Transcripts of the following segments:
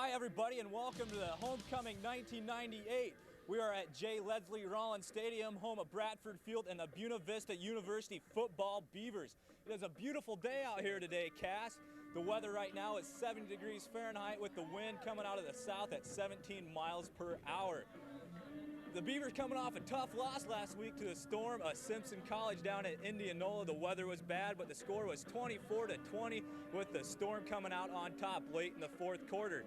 Hi everybody and welcome to the Homecoming 1998. We are at J. Leslie Rollins Stadium, home of Bradford Field and the Buena Vista University football Beavers. It is a beautiful day out here today, Cass. The weather right now is 70 degrees Fahrenheit with the wind coming out of the south at 17 miles per hour. The Beavers coming off a tough loss last week to the Storm, Simpson College down at Indianola. The weather was bad, but the score was 24-20 with the Storm coming out on top late in the fourth quarter.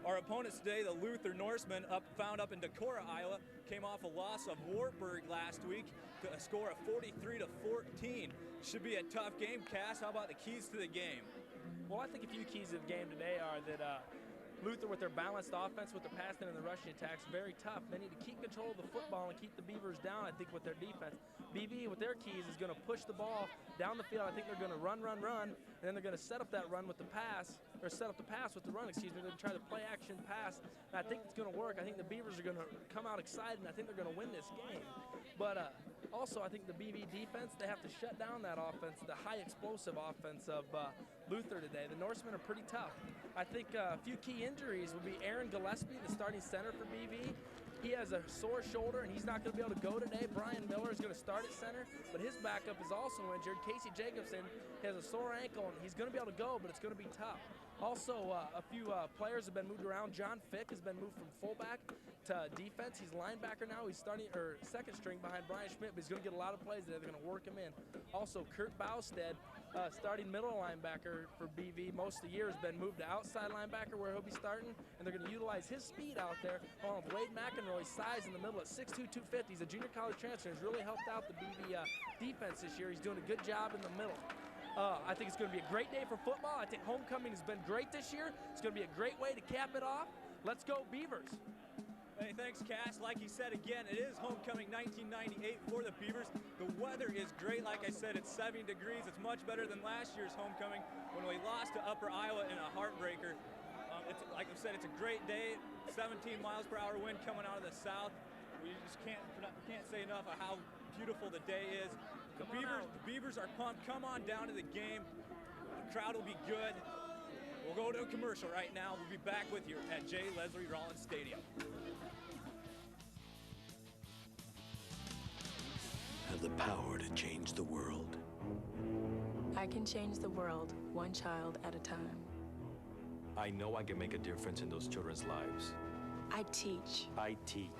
Our opponents today, the Luther Norsemen, found up in Decorah, Iowa, came off a loss of Wartburg last week to a score of 43-14. Should be a tough game. Cass, how about the keys to the game? Well, I think a few keys to the game today are that Luther, with their balanced offense, with the passing and the rushing attacks, very tough. They need to keep control of the football and keep the Beavers down, I think, with their defense. BV, with their keys, is going to push the ball down the field. I think they're going to run, and then they're going to set up that run with the pass, or set up the pass with the run, excuse me. They're going to try the play-action pass, and I think it's going to work. I think the Beavers are going to come out excited, and I think they're going to win this game. But also, I think the BV defense, they have to shut down that offense, the high explosive offense of Luther today. The Norsemen are pretty tough. I think a few key injuries will be Aaron Gillespie, the starting center for BV. He has a sore shoulder, and he's not going to be able to go today. Brian Miller is going to start at center, but his backup is also injured. Casey Jacobson has a sore ankle, and he's going to be able to go, but it's going to be tough. Also, a few players have been moved around. John Fick has been moved from fullback to defense. He's linebacker now. He's starting or second string behind Brian Schmidt, but he's going to get a lot of plays today. They're going to work him in. Also, Kurt Bowstead, starting middle linebacker for BV most of the year, has been moved to outside linebacker where he'll be starting, and they're going to utilize his speed out there along with Wade McEnroy's size in the middle at 6'2", 250. He's a junior college transfer and has really helped out the BV defense this year. He's doing a good job in the middle. I think it's going to be a great day for football. I think homecoming has been great this year. It's going to be a great way to cap it off. Let's go Beavers. Hey, thanks, Cass. Like he said again, it is homecoming 1998 for the Beavers. The weather is great. Like I said, it's 70 degrees. It's much better than last year's homecoming when we lost to Upper Iowa in a heartbreaker. Like I said, it's a great day. 17 miles per hour wind coming out of the south. We just can't say enough of how beautiful the day is. The Beavers are pumped. Come on down to the game. The crowd will be good. We'll go to a commercial right now. We'll be back with you at J. Leslie Rollins Stadium. Have the power to change the world. I can change the world one child at a time. I know I can make a difference in those children's lives. I teach. I teach.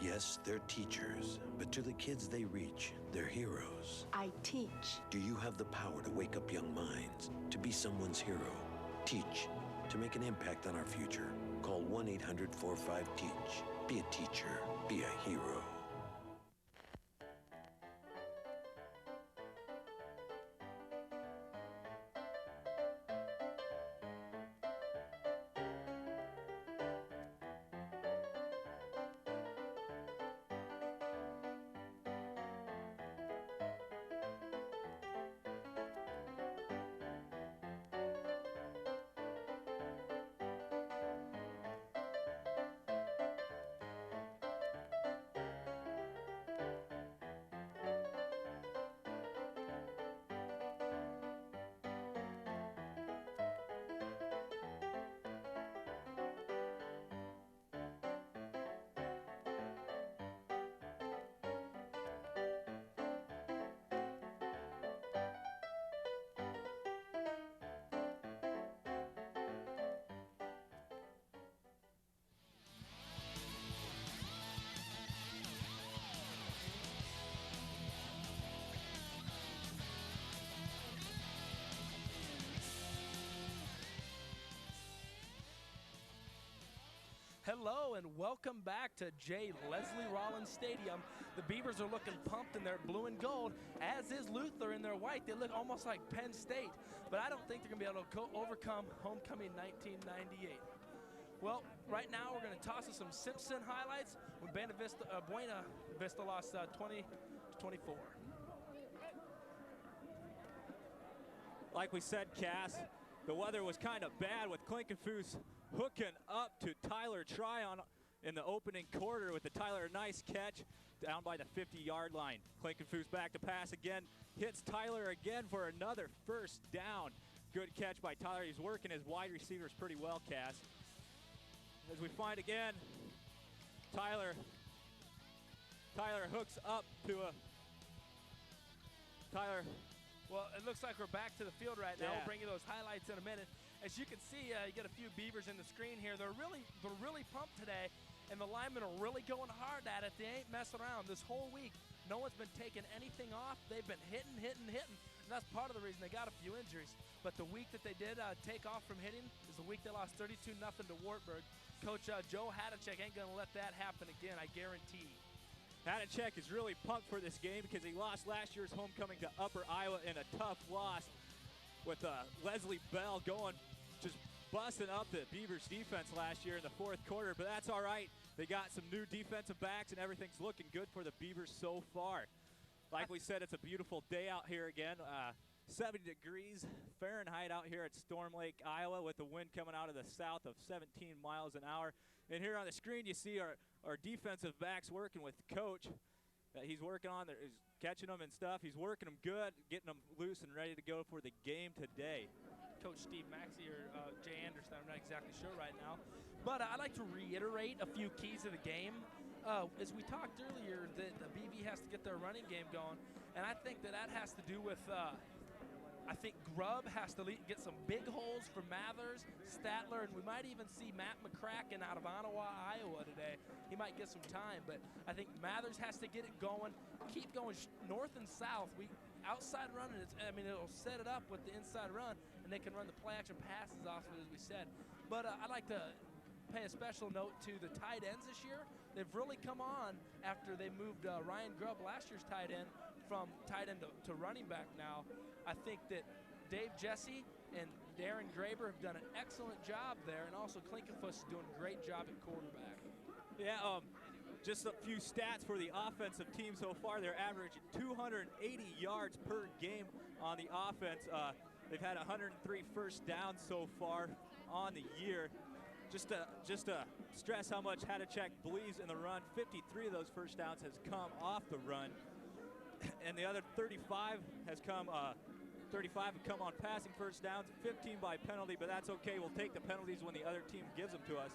Yes, they're teachers, but to the kids they reach, they're heroes. I teach. Do you have the power to wake up young minds, to be someone's hero? Teach, to make an impact on our future. Call 1-800-45-TEACH. Be a teacher. Be a hero. Hello and welcome back to J. Leslie Rollins Stadium. The Beavers are looking pumped in their blue and gold, as is Luther in their white. They look almost like Penn State, but I don't think they're going to be able to overcome homecoming 1998. Well, right now we're going to toss us some Simpson highlights when Buena Vista lost 20-24. Like we said, Cass, the weather was kind of bad with Klinkenfuss hooking up to Tyler Tryon in the opening quarter with the Tyler nice catch down by the 50-yard line. Klinkenfuss back to pass again, hits Tyler again for another first down. Good catch by Tyler. He's working his wide receivers pretty well, Cass. as we find again, Tyler hooks up to a, Well, it looks like we're back to the field right now. Yeah. We'll bring you those highlights in a minute. As you can see, you get a few Beavers in the screen here. They're really pumped today, and the linemen are really going hard at it. They ain't messing around. This whole week, no one's been taking anything off. They've been hitting. And that's part of the reason they got a few injuries. But the week that they did take off from hitting is the week they lost 32-0 to Wartburg. Coach Joe Hadachek ain't going to let that happen again, I guarantee. Hadachek is really pumped for this game because he lost last year's homecoming to Upper Iowa in a tough loss with Leslie Bell just busting up the Beavers defense last year in the fourth quarter, but that's all right. They got some new defensive backs, and everything's looking good for the Beavers so far. Like we said, it's a beautiful day out here again. 70 degrees Fahrenheit out here at Storm Lake, Iowa, with the wind coming out of the south of 17 miles an hour. And here on the screen, you see our defensive backs working with Coach. He's working on, he's catching them and stuff. He's working them good, getting them loose and ready to go for the game today. Coach Steve Maxey or Jay Anderson, I'm not exactly sure right now. But I'd like to reiterate a few keys of the game. As we talked earlier, the BV has to get their running game going, and I think that has to do with, I think Grubb has to get some big holes for Mathers, Statler, and we might even see Matt McCracken out of Ottawa, Iowa today. He might get some time, but I think Mathers has to get it going, keep going north and south. Outside running, it'll set it up with the inside run, and they can run the play action passes off of it, as we said. But I'd like to pay a special note to the tight ends this year. They've really come on after they moved Ryan Grubb, last year's tight end, from tight end to running back now. I think that Dave Jesse and Darren Graber have done an excellent job there, and also Klinkenfuss is doing a great job at quarterback. Yeah, just a few stats for the offensive team so far. They're averaging 280 yards per game on the offense. They've had 103 first downs so far on the year. Just to stress how much Hadachek believes in the run, 53 of those first downs has come off the run, and the other 35 have come on passing first downs, 15 by penalty, but that's okay. We'll take the penalties when the other team gives them to us.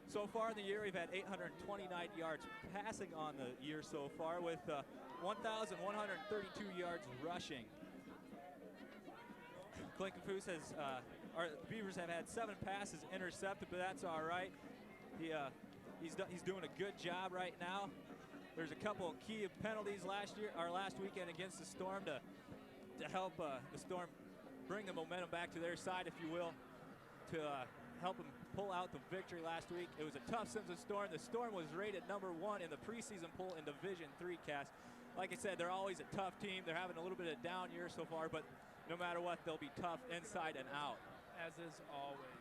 So far in the year, we've had 829 yards passing on the year so far, with 1,132 yards rushing. Klinkenfuss has, the Beavers have had 7 passes intercepted, but that's all right. He's doing a good job right now. There's a couple of key penalties last weekend against the Storm to help the Storm bring the momentum back to their side, if you will, to help them pull out the victory last week. It was a tough Simpson Storm. The Storm was rated #1 in the preseason poll in Division III cast. Like I said, they're always a tough team. They're having a little bit of a down year so far, but no matter what, they'll be tough inside and out. As is always.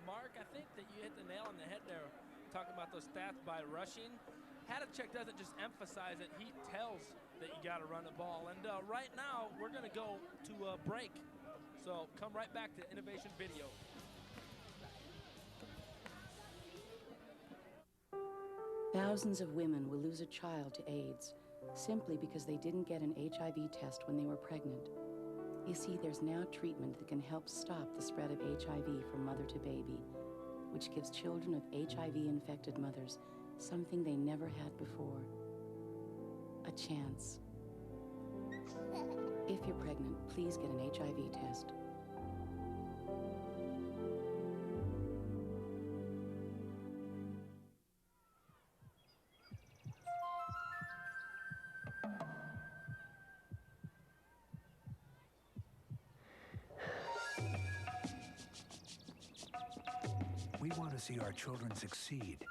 Mark, I think that you hit the nail on the head there, talking about those stats by rushing. Hadachek doesn't just emphasize it, he tells that you got to run the ball. And right now, we're going to go to a break. So come right back to Innovation Video. Thousands of women will lose a child to AIDS simply because they didn't get an HIV test when they were pregnant. You see, there's now treatment that can help stop the spread of HIV from mother to baby, which gives children of HIV-infected mothers something they never had before: a chance. If you're pregnant, please get an HIV test. We want to see our children succeed.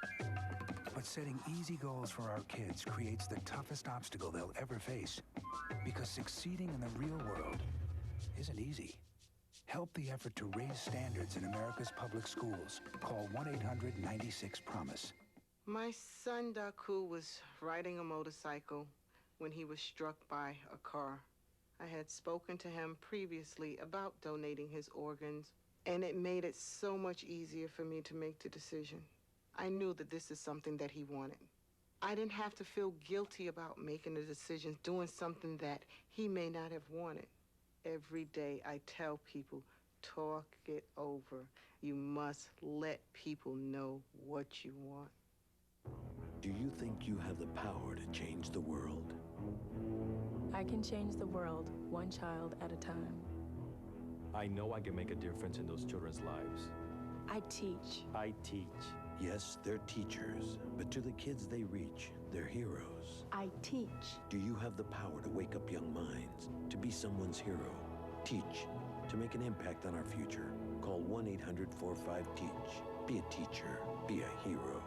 But setting easy goals for our kids creates the toughest obstacle they'll ever face. Because succeeding in the real world isn't easy. Help the effort to raise standards in America's public schools. Call 1-800-96-PROMISE. My son, Daku, was riding a motorcycle when he was struck by a car. I had spoken to him previously about donating his organs, and it made it so much easier for me to make the decision. I knew that this is something that he wanted. I didn't have to feel guilty about making a decision, doing something that he may not have wanted. Every day I tell people, talk it over. You must let people know what you want. Do you think you have the power to change the world? I can change the world one child at a time. I know I can make a difference in those children's lives. I teach. I teach. Yes, they're teachers, but to the kids they reach, they're heroes. I teach. Do you have the power to wake up young minds, to be someone's hero? Teach, to make an impact on our future. Call 1-800-45-TEACH. Be a teacher. Be a hero.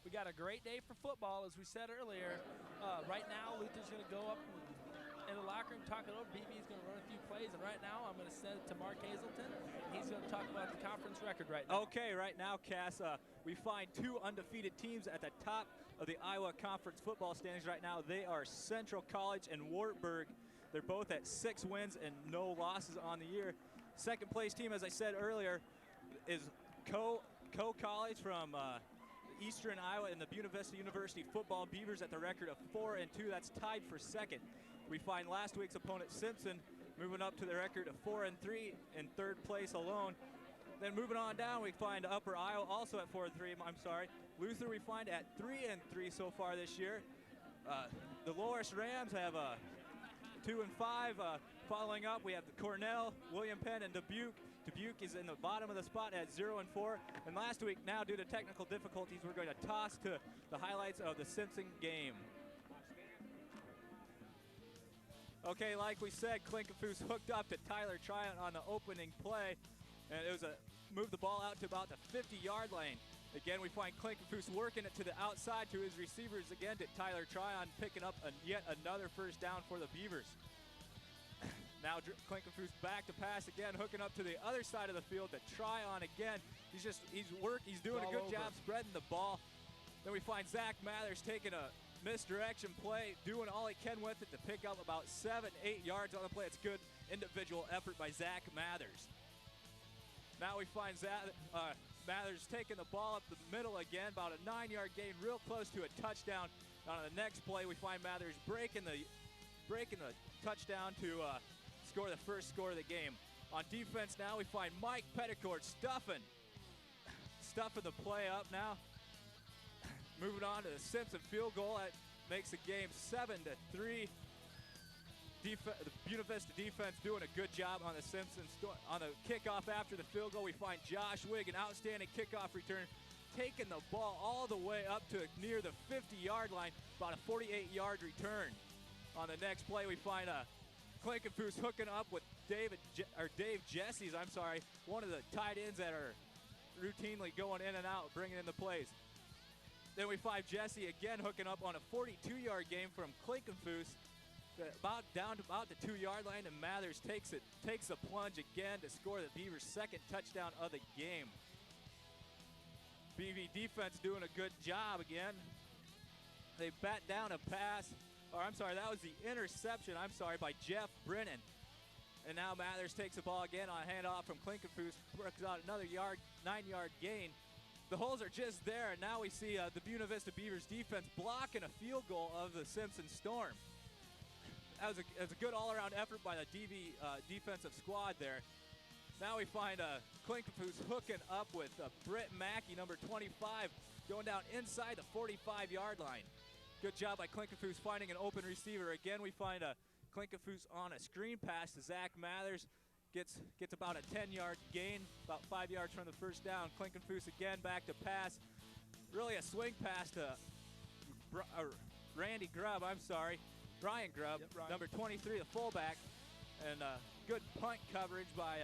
We got a great day for football, as we said earlier. Right now, Luther's going to go up in the locker room, talk it over. BV's going to run a few plays, and right now, I'm going to send it to Mark Hazelton. He's going to talk about the conference record right now. Okay, right now, Cass, we find two undefeated teams at the top of the Iowa Conference football standings right now. They are Central College and Wartburg. They're both at 6 wins and no losses on the year. Second place team, as I said earlier, is College from Eastern Iowa and the Buena Vista University football Beavers at the record of 4-2. That's tied for second. We find last week's opponent Simpson moving up to the record of 4-3 in third place alone. Then moving on down, we find Upper Iowa also at 4-3. I'm sorry. Luther we find at 3-3 so far this year. The Loris Rams have 2-5. Following up, we have the Cornell, William Penn, and Dubuque. Dubuque is in the bottom of the spot at 0-4. And last week, now due to technical difficulties, we're going to toss to the highlights of the Simpson game. Okay, like we said, Klinkenfuss hooked up to Tyler Tryon on the opening play, and it was moved the ball out to about the 50-yard line. Again, we find Klinkenfuss working it to the outside to his receivers again to Tyler Tryon, picking up yet another first down for the Beavers. Now Klinkenfuss back to pass again, hooking up to the other side of the field to Tryon again. He's doing a good job spreading the ball. Then we find Zach Mathers taking a misdirection play, doing all he can with it to pick up about 7-8 yards on the play. It's good individual effort by Zach Mathers. Now we find Mathers taking the ball up the middle again, about a 9-yard gain, real close to a touchdown. On the next play, we find Mathers breaking the touchdown to score the first score of the game. On defense now, we find Mike Petticourt stuffing the play up now. Moving on to the Simpson field goal. That makes the game 7-3. The Buena Vista defense doing a good job on the Simpsons. On the kickoff after the field goal, we find Josh Wigg, an outstanding kickoff return, taking the ball all the way up to near the 50-yard line, about a 48-yard return. On the next play, we find Klinkenfuss hooking up with Dave Jesse's, one of the tight ends that are routinely going in and out, bringing in the plays. Then we find Jesse again hooking up on a 42-yard game from Klinkenfuss, down to about the 2-yard line, and Mathers takes a plunge again to score the Beavers' second touchdown of the game. BV defense doing a good job again. They bat down a pass. That was the interception, by Jeff Brennan. And now Mathers takes the ball again on a handoff from Klinkenfuss, works out another 9-yard gain. The holes are just there, and now we see the Buena Vista Beavers defense blocking a field goal of the Simpson Storm. That was a good all-around effort by the DV defensive squad there. Now we find Klinkenfuss hooking up with Britt Mackey, number 25, going down inside the 45-yard line. Good job by Klinkenfuss finding an open receiver. Again, we find Klinkenfuss on a screen pass to Zach Mathers. Gets about a 10-yard gain, about 5 yards from the first down. Klinkenfuss again back to pass. Really a swing pass to Ryan Grubb, Yep, number 23, the fullback. And good punt coverage by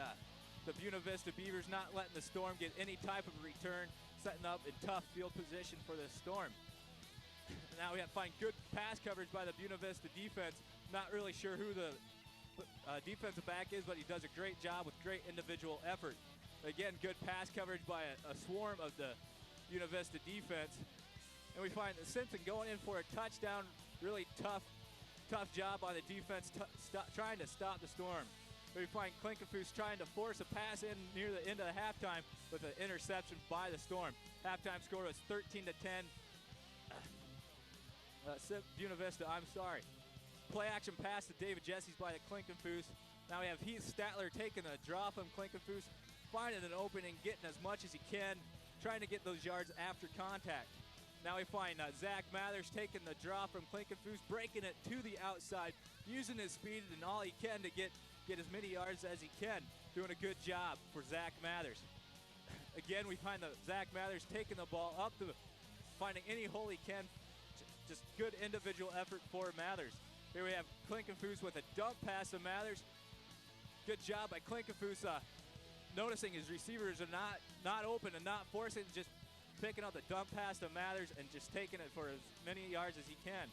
the Buena Vista Beavers, not letting the Storm get any type of return, setting up in tough field position for the Storm. Now we have to find good pass coverage by the Buena Vista defense. Not really sure who the defensive back is, but he does a great job with great individual effort. Again, good pass coverage by a swarm of the Buena Vista defense. And we find Simpson going in for a touchdown. Really tough job on the defense trying to stop the Storm. We find Klinkenfuss trying to force a pass in near the end of the halftime with an interception by the Storm. Halftime score was 13-10. Buena Vista, I'm sorry. Play action pass to David Jesse's by the Klinkenfuss. Now we have Heath Statler taking a draw from Klinkenfuss, finding an opening, getting as much as he can, trying to get those yards after contact. Now we find Zach Mathers taking the draw from Klinkenfuss, breaking it to the outside, using his speed and all he can to get as many yards as he can. Doing a good job for Zach Mathers. Again, we find Zach Mathers taking the ball up, finding any hole he can. Just good individual effort for Mathers. Here we have Klinkenfuss with a dump pass to Mathers. Good job by Klinkenfuss, noticing his receivers are not open and not forcing, just picking up the dump pass to Mathers and just taking it for as many yards as he can.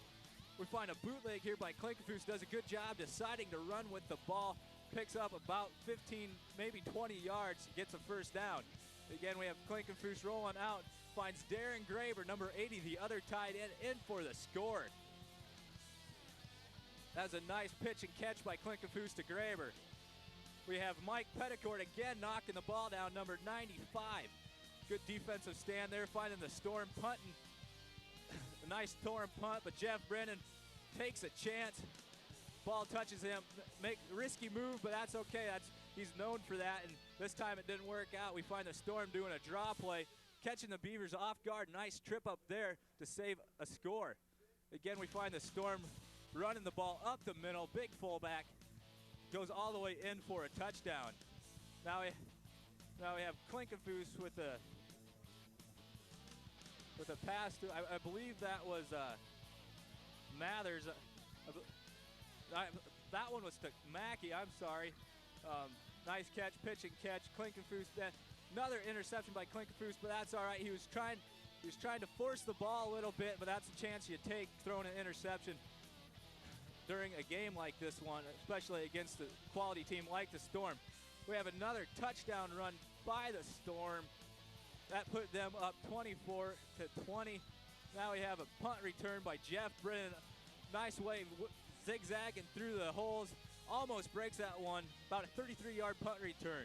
We find a bootleg here by Klinkenfuss, does a good job deciding to run with the ball, picks up about 15, maybe 20 yards, gets a first down. Again, we have Klinkenfuss rolling out, finds Darren Graber, number 80, the other tight end, in for the score. That's a nice pitch and catch by Klinkenfuss to Graber. We have Mike Petticourt again knocking the ball down, number 95. Good defensive stand there, finding the Storm punting. A nice Storm punt, but Jeff Brennan takes a chance. Ball touches him, make a risky move, but that's okay. He's known for that, and this time it didn't work out. We find the Storm doing a draw play, catching the Beavers off guard. Nice trip up there to save a score. Again, we find the Storm running the ball up the middle. Big fullback goes all the way in for a touchdown. Now we have Klinkenfuss with a pass to, I believe that was Mathers. That one was to Mackey, I'm sorry. Nice catch, pitch and catch. Klinkenfuss, another interception by Klinkenfuss, but that's all right. He was trying to force the ball a little bit, but that's a chance you take throwing an interception during a game like this one, especially against a quality team like the Storm. We have another touchdown run by the Storm. That put them up 24-20. Now we have a punt return by Jeff Brennan. Nice way, zigzagging through the holes. Almost breaks that one. About a 33-yard punt return.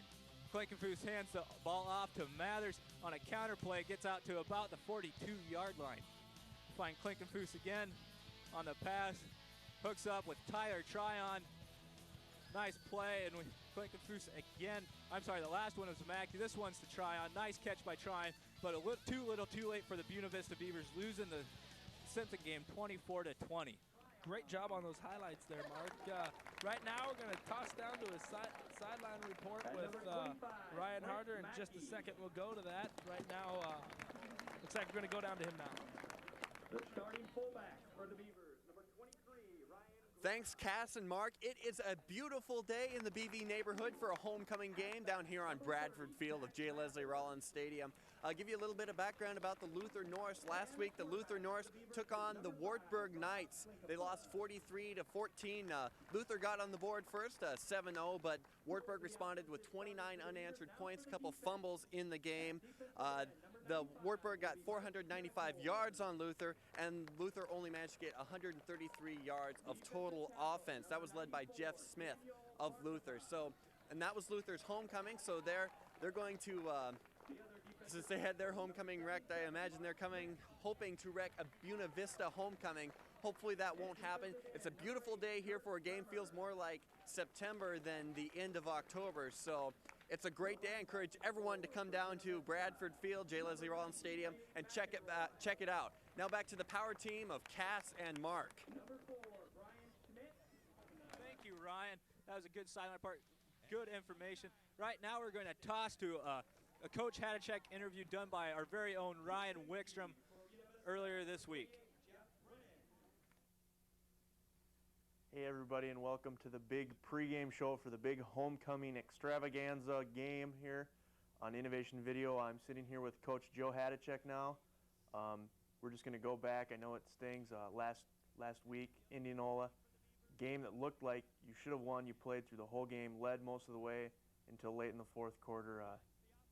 Klinkenfuss hands the ball off to Mathers on a counter play. Gets out to about the 42-yard line. Find Klinkenfuss again on the pass. Hooks up with Tyler Tryon. Nice play, and Klinkenfuss again. I'm sorry, the last one was Mackey. This one's to Tryon. Nice catch by Tryon, but too little too late for the Buena Vista Beavers, losing the Simpson game 24-20. Great job on those highlights there, Mark. Right now, we're going to toss down to a sideline report with Ryan Harder. In just a second, we'll go to that. Right now, looks like we're going to go down to him now. The starting fullback for the Beavers, number 23, Ryan. Thanks, Cass and Mark. It is a beautiful day in the BV neighborhood for a homecoming game down here on Bradford Field of J. Leslie Rollins Stadium. I'll give you a little bit of background about the Luther Norse. Last week, the Luther Norse took on the Wartburg Knights. They lost 43-14. Luther got on the board first, 7-0, but Wartburg responded with 29 unanswered points, a couple fumbles in the game. The Wartburg got 495 yards on Luther, and Luther only managed to get 133 yards of total offense. That was led by Jeff Smith of Luther. And that was Luther's homecoming, so they're going to, since they had their homecoming wrecked, I imagine they're hoping to wreck a Buena Vista homecoming. Hopefully that won't happen. It's a beautiful day here for a game. Feels more like September than the end of October, so it's a great day. I encourage everyone to come down to Bradford Field, J. Leslie Rollins Stadium, and check it out. Now back to the power team of Cass and Mark. Thank you, Ryan. That was a good sideline part. Good information. Right now we're going to toss to a Coach Hadachek interview done by our very own Ryan Wickstrom earlier this week. Hey everybody, and welcome to the big pregame show for the big homecoming extravaganza game here on Innovation Video. I'm sitting here with Coach Joe Hadachek now. We're just going to go back. I know it stings. Last week, Indianola, game that looked like you should have won. You played through the whole game, led most of the way until late in the fourth quarter.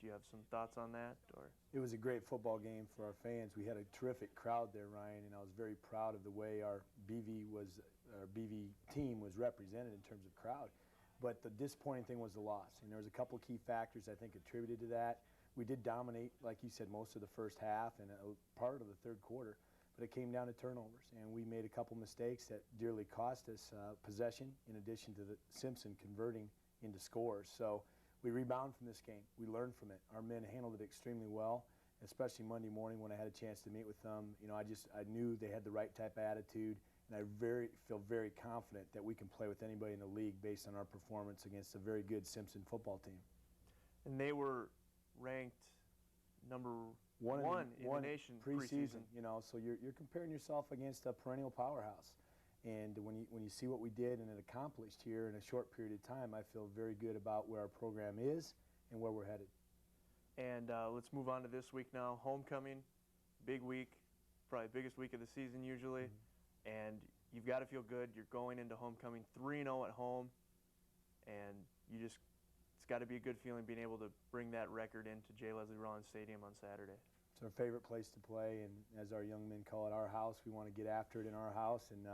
Do you have some thoughts on that? Or It was a great football game for our fans. We had a terrific crowd there, Ryan, and I was very proud of the way our BV team was represented in terms of crowd. But the disappointing thing was the loss, and there was a couple of key factors I think attributed to that. We did dominate, like you said, most of the first half and a part of the third quarter, but it came down to turnovers, and we made a couple mistakes that dearly cost us possession, in addition to the Simpson converting into scores. So we rebounded from this game. We learned from it. Our men handled it extremely well, especially Monday morning when I had a chance to meet with them. You know, I knew they had the right type of attitude, and I feel very confident that we can play with anybody in the league based on our performance against a very good Simpson football team. And they were ranked number one in the nation preseason. You know, so you're comparing yourself against a perennial powerhouse. And when you see what we did and it accomplished here in a short period of time, I feel very good about where our program is and where we're headed. And let's move on to this week now. Homecoming, big week, probably biggest week of the season usually. And you've got to feel good. You're going into homecoming 3-0 at home, and it's got to be a good feeling being able to bring that record into J. Leslie Rollins Stadium on Saturday. It's our favorite place to play, and as our young men call it, our house. We want to get after it in our house, and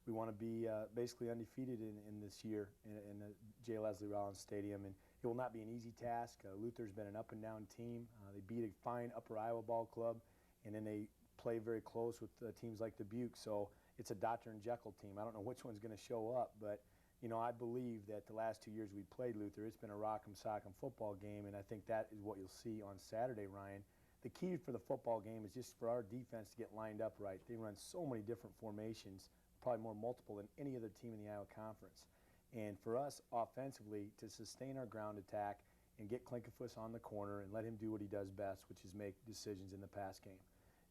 we want to be basically undefeated in this year in the J. Leslie Rollins Stadium. And it will not be an easy task. Luther's been an up-and-down team. They beat a fine Upper Iowa ball club, and then they play very close with teams like Dubuque. So it's a Dr. and Jekyll team. I don't know which one's going to show up, but you know, I believe that the last 2 years we played Luther, it's been a rock'em sock'em football game, and I think that is what you'll see on Saturday, Ryan. The key for the football game is just for our defense to get lined up right. They run so many different formations, probably more multiple than any other team in the Iowa Conference. And for us offensively to sustain our ground attack and get Klinkenfuss on the corner and let him do what he does best, which is make decisions in the pass game.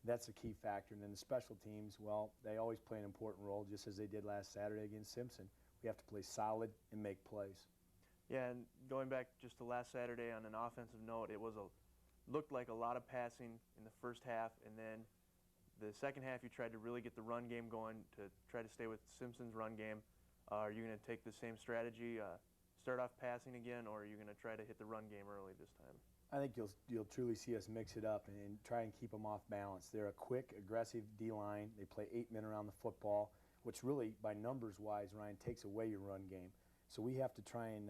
That's a key factor. And then the special teams, well, they always play an important role, just as they did last Saturday against Simpson. We have to play solid and make plays. Yeah, and going back just to last Saturday on an offensive note, it looked like a lot of passing in the first half, and then the second half you tried to really get the run game going to try to stay with Simpson's run game. Are you going to take the same strategy, start off passing again, or are you going to try to hit the run game early this time? I think you'll truly see us mix it up and try and keep them off balance. They're a quick, aggressive D-line. They play 8 men around the football, which really, by numbers-wise, Ryan, takes away your run game. So we have to try and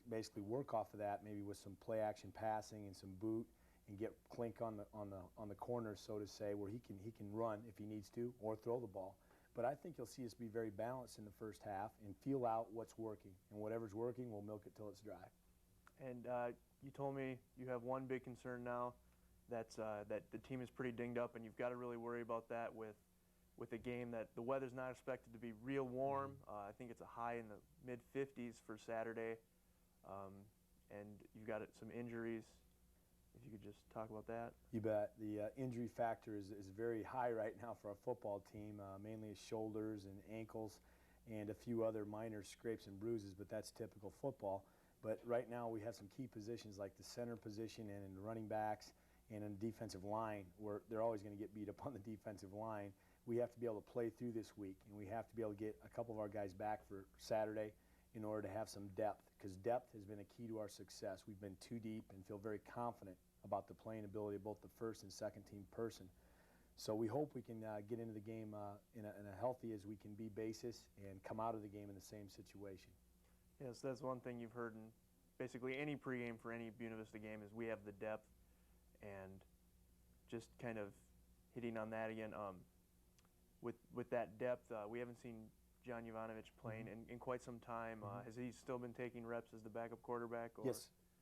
basically work off of that, maybe with some play-action passing and some boot, and get Klink on the corner, so to say, where he can run if he needs to or throw the ball. But I think you'll see us be very balanced in the first half and feel out what's working, and whatever's working, we'll milk it till it's dry. And you told me you have one big concern now, that the team is pretty dinged up, and you've got to really worry about that with a game that the weather's not expected to be real warm. I think it's a high in the mid-50s for Saturday, and you've got some injuries. If you could just talk about that. You bet. The injury factor is very high right now for our football team, mainly shoulders and ankles and a few other minor scrapes and bruises, but that's typical football. But right now we have some key positions like the center position and in the running backs and in the defensive line, where they're always going to get beat up on the defensive line. We have to be able to play through this week, and we have to be able to get a couple of our guys back for Saturday in order to have some depth, because depth has been a key to our success. We've been too deep and feel very confident about the playing ability of both the first and second team person. So we hope we can get into the game in a healthy as we can be basis and come out of the game in the same situation. Yes, that's one thing you've heard in basically any pregame for any Buena Vista game is we have the depth, and just kind of hitting on that again, with that depth, we haven't seen John Jovanovic playing in quite some time. Has he still been taking reps as the backup quarterback? Or?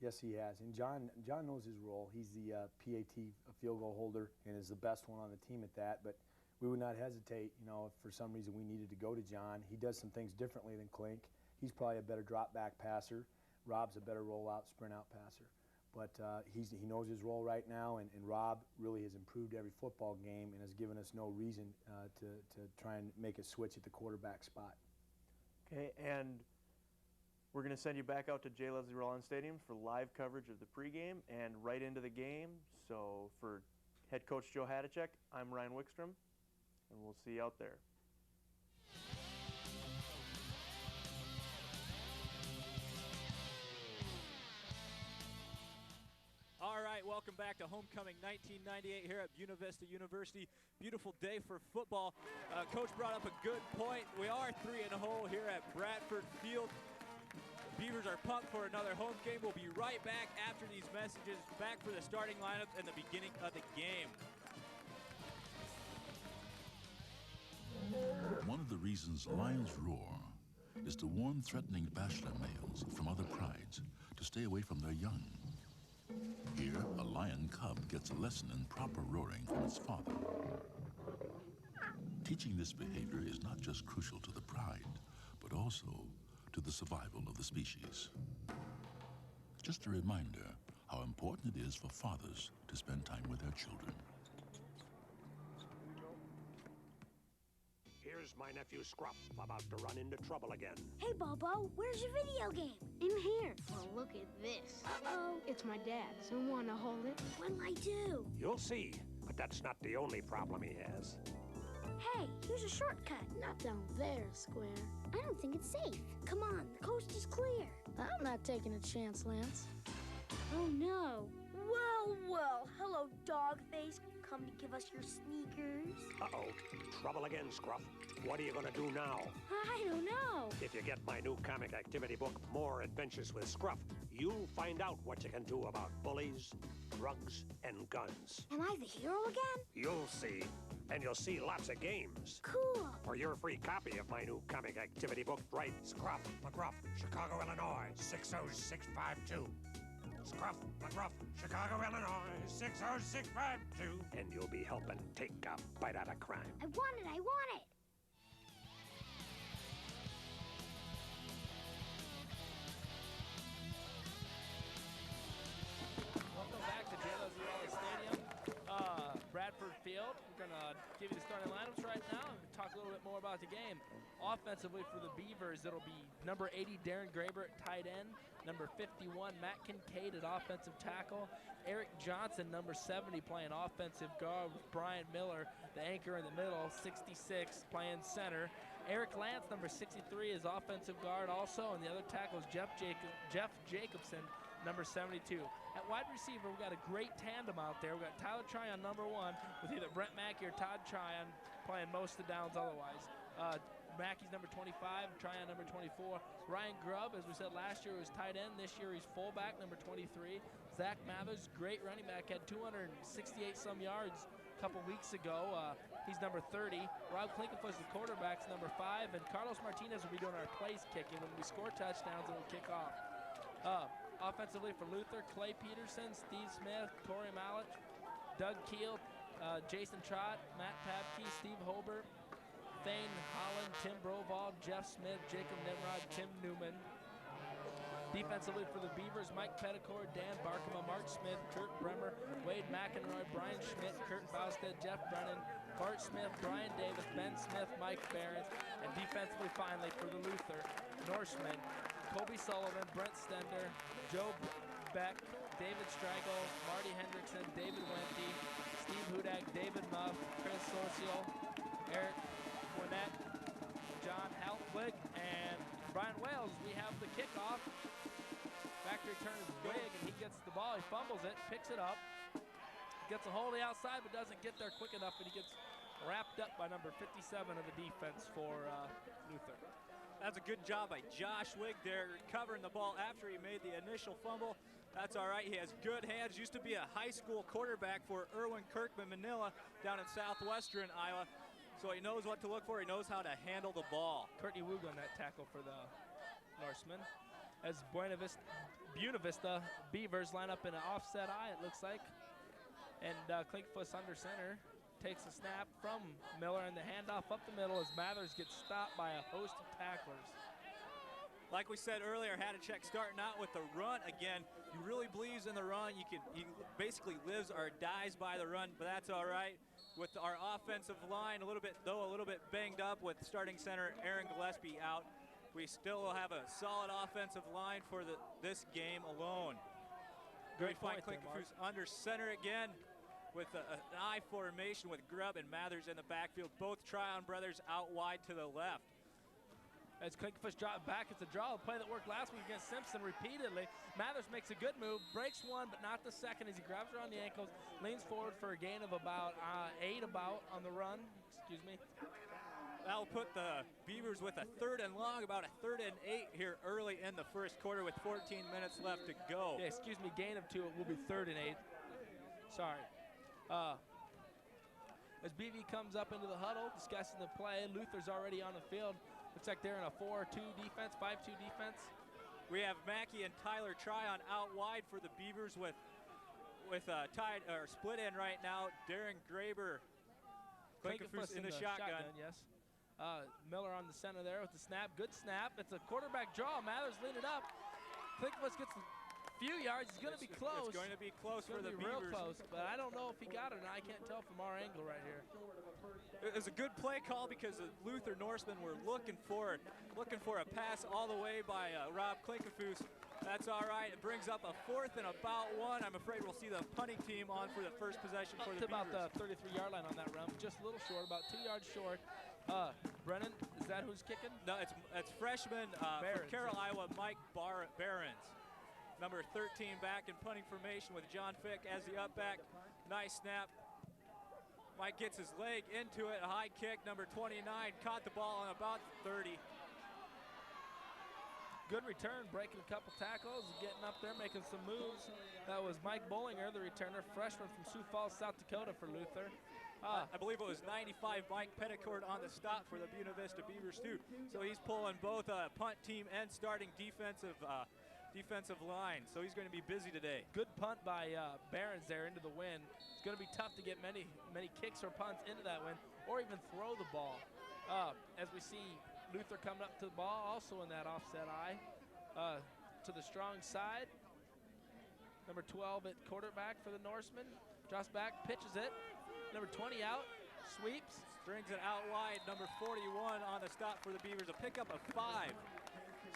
Yes, he has. And John knows his role. He's the PAT field goal holder and is the best one on the team at that. But we would not hesitate, you know, if for some reason we needed to go to John. He does some things differently than Klink. He's probably a better drop back passer. Rob's a better rollout, sprint out passer. But he knows his role right now, and Rob really has improved every football game and has given us no reason to try and make a switch at the quarterback spot. Okay, and we're going to send you back out to J. Leslie Rollins Stadium for live coverage of the pregame and right into the game. So for head coach Joe Hadachek, I'm Ryan Wickstrom, and we'll see you out there. welcome back to Homecoming 1998 here at Buena Vista University. Beautiful day for football. Coach brought up a good point. We are 3-0 here at Bradford Field. Beavers are pumped for another home game. We'll be right back after these messages, back for the starting lineups and the beginning of the game. One of the reasons lions roar is to warn threatening bachelor males from other prides to stay away from their young. Here, a lion cub gets a lesson in proper roaring from its father. Teaching this behavior is not just crucial to the pride, but also to the survival of the species. Just a reminder how important it is for fathers to spend time with their children. Here's my nephew Scruff, about to run into trouble again. Hey, Bobo, where's your video game? In here. Well, look at this. Uh-oh. It's my dad's. You want to hold it? What'll I do? You'll see, but that's not the only problem he has. Hey, here's a shortcut. Not down there, Square. I don't think it's safe. Come on, the coast is clear. I'm not taking a chance, Lance. Oh, no. Well, hello, Dogface. Come to give us your sneakers. Uh-oh, trouble again, Scruff. What are you gonna do now? I don't know. If you get my new comic activity book, More Adventures with Scruff, you'll find out what you can do about bullies, drugs, and guns. Am I the hero again? You'll see. And you'll see lots of games. Cool. For your free copy of my new comic activity book, write Scruff McGruff, Chicago, Illinois, 60652. Scruff McGruff, Chicago, Illinois, 60652. And you'll be helping take a bite out of crime. I want it, I want it. Welcome back to J. Leslie Raleigh Stadium, Bradford Field. We're going to give you the starting lineups right now and talk a little bit more about the game. Offensively for the Beavers, it'll be number 80, Darren Graber at tight end, number 51, Matt Kincaid at offensive tackle, Eric Johnson, number 70, playing offensive guard with Brian Miller, the anchor in the middle, 66, playing center. Eric Lance, number 63, is offensive guard also, and the other tackle is Jeff Jacobson, number 72. At wide receiver, we've got a great tandem out there. We've got Tyler Tryon, number 1, with either Brent Mackey or Todd Tryon playing most of the downs otherwise. Mackey's number 25, Tryon number 24. Ryan Grubb, as we said last year, was tight end. This year he's fullback, number 23. Zach Mathers, great running back, had 268 some yards a couple weeks ago. He's number 30. Rob Klinkenfuss, the quarterback's number 5. And Carlos Martinez will be doing our place kicking. When we score touchdowns, it'll kick off. Offensively for Luther, Clay Peterson, Steve Smith, Corey Mallett, Doug Keel, Jason Trott, Matt Tabke, Steve Holbert, Thane Holland, Tim Broval, Jeff Smith, Jacob Nimrod, Tim Newman. Defensively for the Beavers, Mike Petticore, Dan Barkema, Mark Smith, Kurt Bremer, Wade McEnroy, Brian Schmidt, Kurt Baustad, Jeff Brennan, Bart Smith, Brian Davis, Ben Smith, Mike Barron, and defensively finally for the Luther, Norseman, Kobe Sullivan, Brent Stender, Joe Beck, David Stragle, Marty Hendrickson, David Wente, Steve Hudak, David Muff, Chris Sorcio, Eric Buena, John Haltwig, and Brian Wales. We have the kickoff. Back to return is Wig, and he gets the ball. He fumbles it, picks it up, gets a hold of the outside, but doesn't get there quick enough, and he gets wrapped up by number 57 of the defense for Luther. That's a good job by Josh Wig there, recovering the ball after he made the initial fumble. That's all right. He has good hands. Used to be a high school quarterback for Erwin Kirkman Manila down in southwestern Iowa. So he knows what to look for. He knows how to handle the ball. Courtney Woog on that tackle for the Norseman. As Buena Vista Beavers line up in an offset eye, it looks like. And Klinkfuss under center takes a snap from Miller, and the handoff up the middle as Mathers gets stopped by a host of tacklers. Like we said earlier, Hadacek starting out with the run again. He really believes in the run. He basically lives or dies by the run, but that's all right. With our offensive line a little bit banged up with starting center Aaron Gillespie out, we still will have a solid offensive line for this game alone. Great point there, Mark. Under center again with an I formation with Grubb and Mathers in the backfield. Both Tryon brothers out wide to the left. As Klinkenfuss dropped back, it's a draw. A play that worked last week against Simpson repeatedly. Mathers makes a good move, breaks one, but not the second as he grabs her on the ankles, leans forward for a gain of about 8 on the run. Excuse me. That'll put the Beavers with a 3rd and long, about a 3rd and 8 here early in the first quarter with 14 minutes left to go. Yeah, excuse me, gain of 2, it will be 3rd and 8. Sorry. As BV comes up into the huddle, discussing the play, Luther's already on the field. Looks like they're in a 4-2 defense, 5-2 defense. We have Mackey and Tyler Tryon out wide for the Beavers with tied or split in right now. Darren Graber, Klinkenfuss in the shotgun. Yes. Miller on the center there with the snap. Good snap. It's a quarterback draw. Mathers lead it up. Klinkenfuss gets a few yards. He's going to be close. It's going to be close for the Beavers. Beavers. Real close, but I don't know if he got it, and I can't tell from our angle right here. It was a good play call because the Luther Norsemen were looking for a pass all the way by Rob Klinkenfuss. That's all right. It brings up a 4th and about 1. I'm afraid we'll see the punting team on for the first possession for the Beavers. About the 33-yard line on that run, just a little short, about 2 yards short. Brennan, is that who's kicking? No, it's freshman from Carroll, Iowa, Mike Behrens. Number 13 back in punting formation with John Fick as the up back. Nice snap. Mike gets his leg into it, a high kick. Number 29 caught the ball on about 30. Good return, breaking a couple tackles, getting up there, making some moves. That was Mike Bollinger, the returner, freshman from Sioux Falls, South Dakota for Luther. I believe it was 95 Mike Petticourt on the stop for the Buena Vista Beavers too. So he's pulling both punt team and starting defensive line. So he's going to be busy today. Good punt by Behrens there into the wind. It's going to be tough to get many kicks or punts into that wind or even throw the ball. As we see Luther coming up to the ball, also in that offset eye. To the strong side. Number 12 at quarterback for the Norsemen. Drops back, pitches it. Number 20 out, sweeps. Strings it out wide. Number 41 on the stop for the Beavers. A pickup of 5.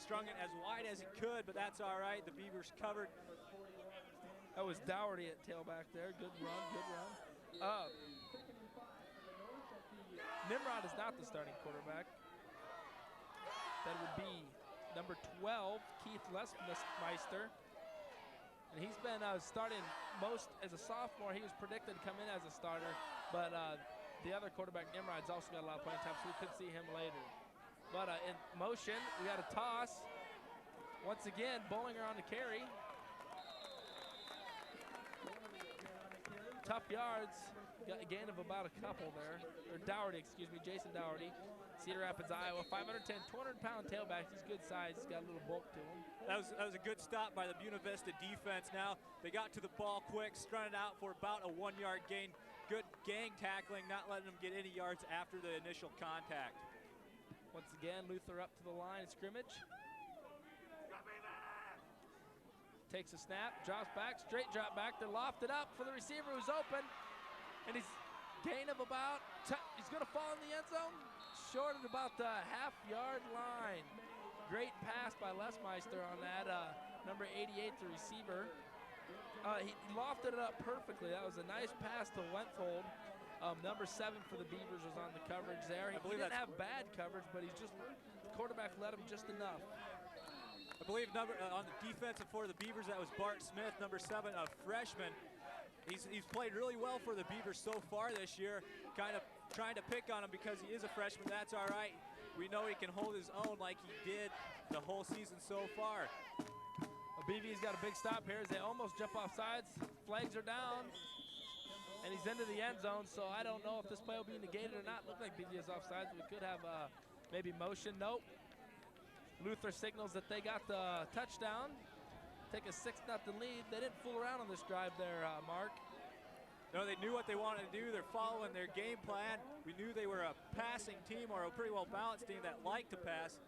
Strung it as wide as he could, but that's all right. The Beavers covered. That was Dougherty at tailback there. Good run, good run. Nimrod is not the starting quarterback. That would be number 12, Keith Lesmeister. And he's been starting most as a sophomore. He was predicted to come in as a starter, but the other quarterback, Nimrod's also got a lot of playing time, so we could see him later. But in motion, we got a toss. Once again, Bollinger on the carry. Tough yards. Got a gain of about a couple there. Or Dougherty, excuse me, Jason Dougherty. Cedar Rapids, Iowa, 510, 200-pound tailback. He's good size. He's got a little bulk to him. That was a good stop by the Buena Vista defense. Now they got to the ball quick, strung it out for about a 1-yard gain. Good gang tackling, not letting them get any yards after the initial contact. Once again, Luther up to the line of scrimmage. Takes a snap, drops back, straight drop back. They're lofted up for the receiver who's open. And he's gain of about, he's gonna fall in the end zone. Short at about the half-yard line. Great pass by Lesmeister on that, number 88, the receiver. He lofted it up perfectly. That was a nice pass to Wentfold. Number 7 for the Beavers was on the coverage there. He didn't have bad coverage, but he's just, the quarterback let him just enough. I believe on the defensive for the Beavers, that was Bart Smith, number 7, a freshman. He's played really well for the Beavers so far this year. Kind of trying to pick on him because he is a freshman. That's all right. We know he can hold his own like he did the whole season so far. BV's got a big stop here as they almost jump off sides. Flags are down, and he's into the end zone, so I don't know if this play will be negated or not. Looked like BV is off sides. We could have maybe motion. Nope. Luther signals that they got the touchdown. Take a 6-0 lead. They didn't fool around on this drive there, Mark. No, they knew what they wanted to do. They're following their game plan. We knew they were a passing team or a pretty well-balanced team that liked to pass,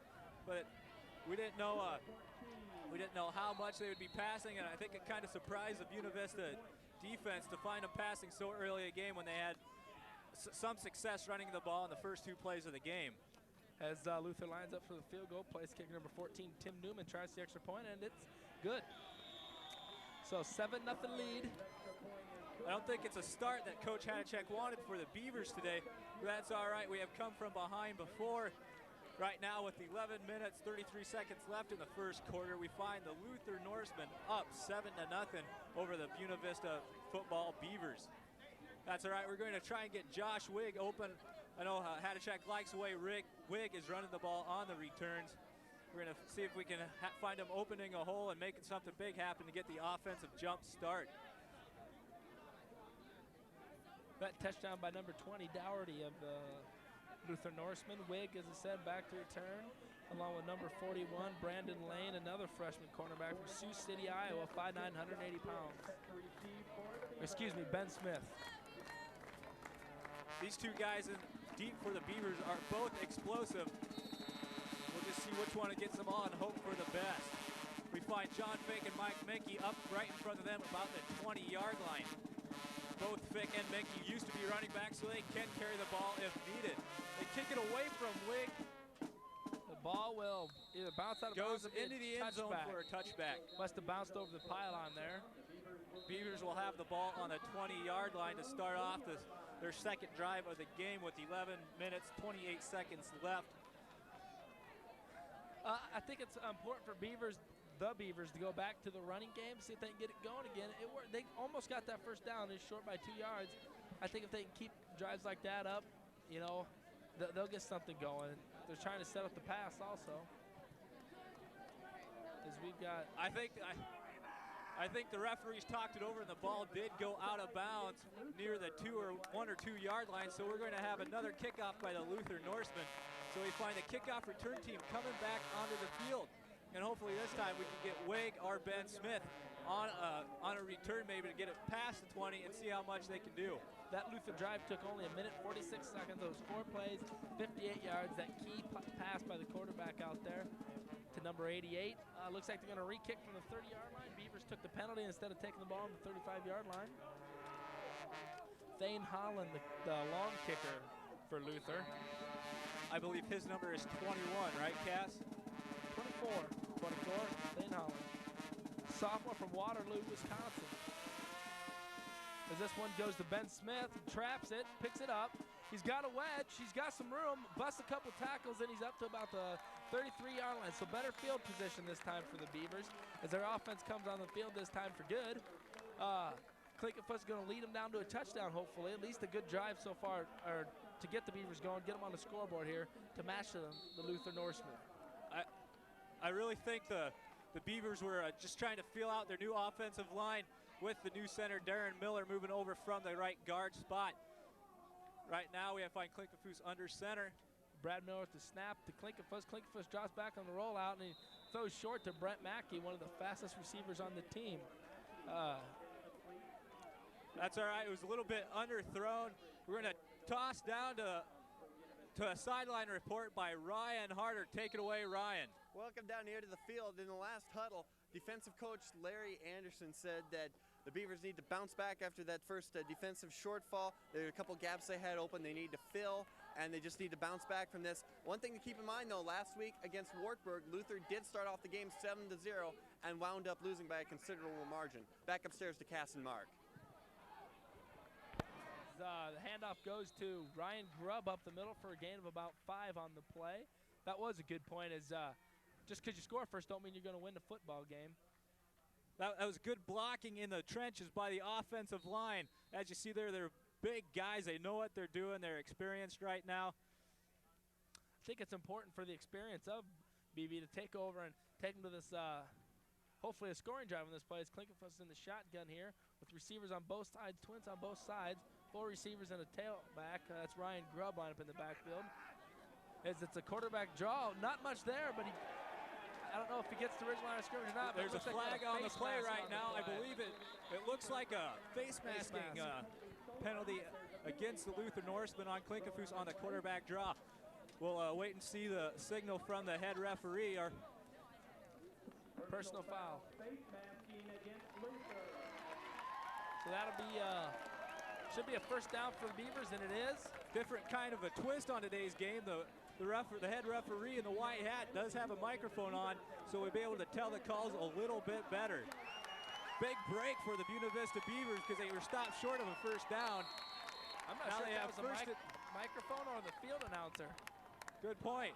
but we didn't know how much they would be passing, and I think it kind of surprised the Buena Vista defense to find them passing so early a game when they had some success running the ball in the first 2 plays of the game. As Luther lines up for the field goal, place kicker number 14, Tim Newman, tries the extra point, and it's good. So 7-0 lead. I don't think it's a start that Coach Hanachek wanted for the Beavers today, but that's all right. We have come from behind before. Right now with 11 minutes, 33 seconds left in the first quarter, we find the Luther Norsemen up 7-0 over the Buena Vista football Beavers. That's all right, we're going to try and get Josh Wigg open. I know Hadachek likes the way Wigg is running the ball on the returns. We're going to see if we can find him opening a hole and making something big happen to get the offensive jump start. That touchdown by number 20, Dougherty of the Luther Norseman. Wigg, as I said, back to return, along with number 41, Brandon Lane, another freshman cornerback from Sioux City, Iowa, 5'9", 180 pounds. Excuse me, Ben Smith. These two guys in deep for the Beavers are both explosive. We'll just see which one gets them all and hope for the best. We find John Fick and Mike Mickey up right in front of them about the 20-yard line. Both Fick and Mickey used to be running back, so they can carry the ball if needed. They kick it away from Wigg. The ball will either bounce out of bounds goes into the end zone for a touchback. Must have bounced over the pylon there. Beavers will have the ball on the 20-yard line to start off their second drive of the game with 11 minutes, 28 seconds left. I think it's important for the Beavers to go back to the running game, see if they can get it going again. They almost got that first down. They're short by 2 yards. I think if they can keep drives like that up, you know, they'll get something going. They're trying to set up the pass also. As we've got, I think the referees talked it over, and the ball did go out of bounds near the 1 or 2 yard line. So we're going to have another kickoff by the Luther Norsemen. So we find the kickoff return team coming back onto the field. And hopefully this time we can get Wigg or Ben Smith on a return maybe to get it past the 20 and see how much they can do. That Luther drive took only 1 minute, 46 seconds. Those 4 plays, 58 yards. That key pass by the quarterback out there to number 88. Looks like they're going to re-kick from the 30-yard line. Beavers took the penalty instead of taking the ball on the 35-yard line. Thane Holland, the long kicker for Luther. I believe his number is 21, right, Cass? 24, Thane Holland. Sophomore from Waterloo, Wisconsin. As this one goes to Ben Smith, traps it, picks it up. He's got a wedge, he's got some room, busts a couple tackles, and he's up to about the 33-yard line. So better field position this time for the Beavers as their offense comes on the field this time for good. Clinkenfuss is going to lead them down to a touchdown, hopefully. At least a good drive so far, or to get the Beavers going, get them on the scoreboard here to match the Luther Norsemen. I really think the Beavers were just trying to feel out their new offensive line with the new center, Darren Miller, moving over from the right guard spot. Right now we have to find Clinkenfuss under center. Brad Miller with the snap to Clinkenfuss. Clinkenfuss drops back on the rollout, and he throws short to Brent Mackey, one of the fastest receivers on the team. That's all right. It was a little bit underthrown. We're going to toss down to a sideline report by Ryan Harder. Take it away, Ryan. Welcome down here to the field. In the last huddle, defensive coach Larry Anderson said that the Beavers need to bounce back after that first defensive shortfall. There are a couple gaps they had open they need to fill, and they just need to bounce back from this. One thing to keep in mind, though, last week against Wartburg, Luther did start off the game 7-0 and wound up losing by a considerable margin. Back upstairs to Cass and Mark. The handoff goes to Ryan Grubb up the middle for a gain of about 5 on the play. That was a good point, as just because you score first don't mean you're going to win the football game. That was good blocking in the trenches by the offensive line. As you see there, they're big guys. They know what they're doing. They're experienced right now. I think it's important for the experience of BV to take over and take them to this, hopefully a scoring drive on this play. As Clinkenfuss in the shotgun here with receivers on both sides, twins on both sides. 4 receivers and a tailback. That's Ryan Grubb lined up in the backfield. As it's a quarterback draw, not much there, but I don't know if he gets the original line of scrimmage or not. There's a flag on the play right now. I believe it looks like a face masking penalty against the Luther Norsemen on Clinkenfuss on the quarterback draw. We'll wait and see the signal from the head referee. Or personal foul. So that'll be should be a first down for the Beavers, and it is. Different kind of a twist on today's game. The head referee in the white hat does have a microphone on, so we'll be able to tell the calls a little bit better. Big break for the Buena Vista Beavers because they were stopped short of a first down. I'm not sure if that was a microphone or the field announcer. Good point.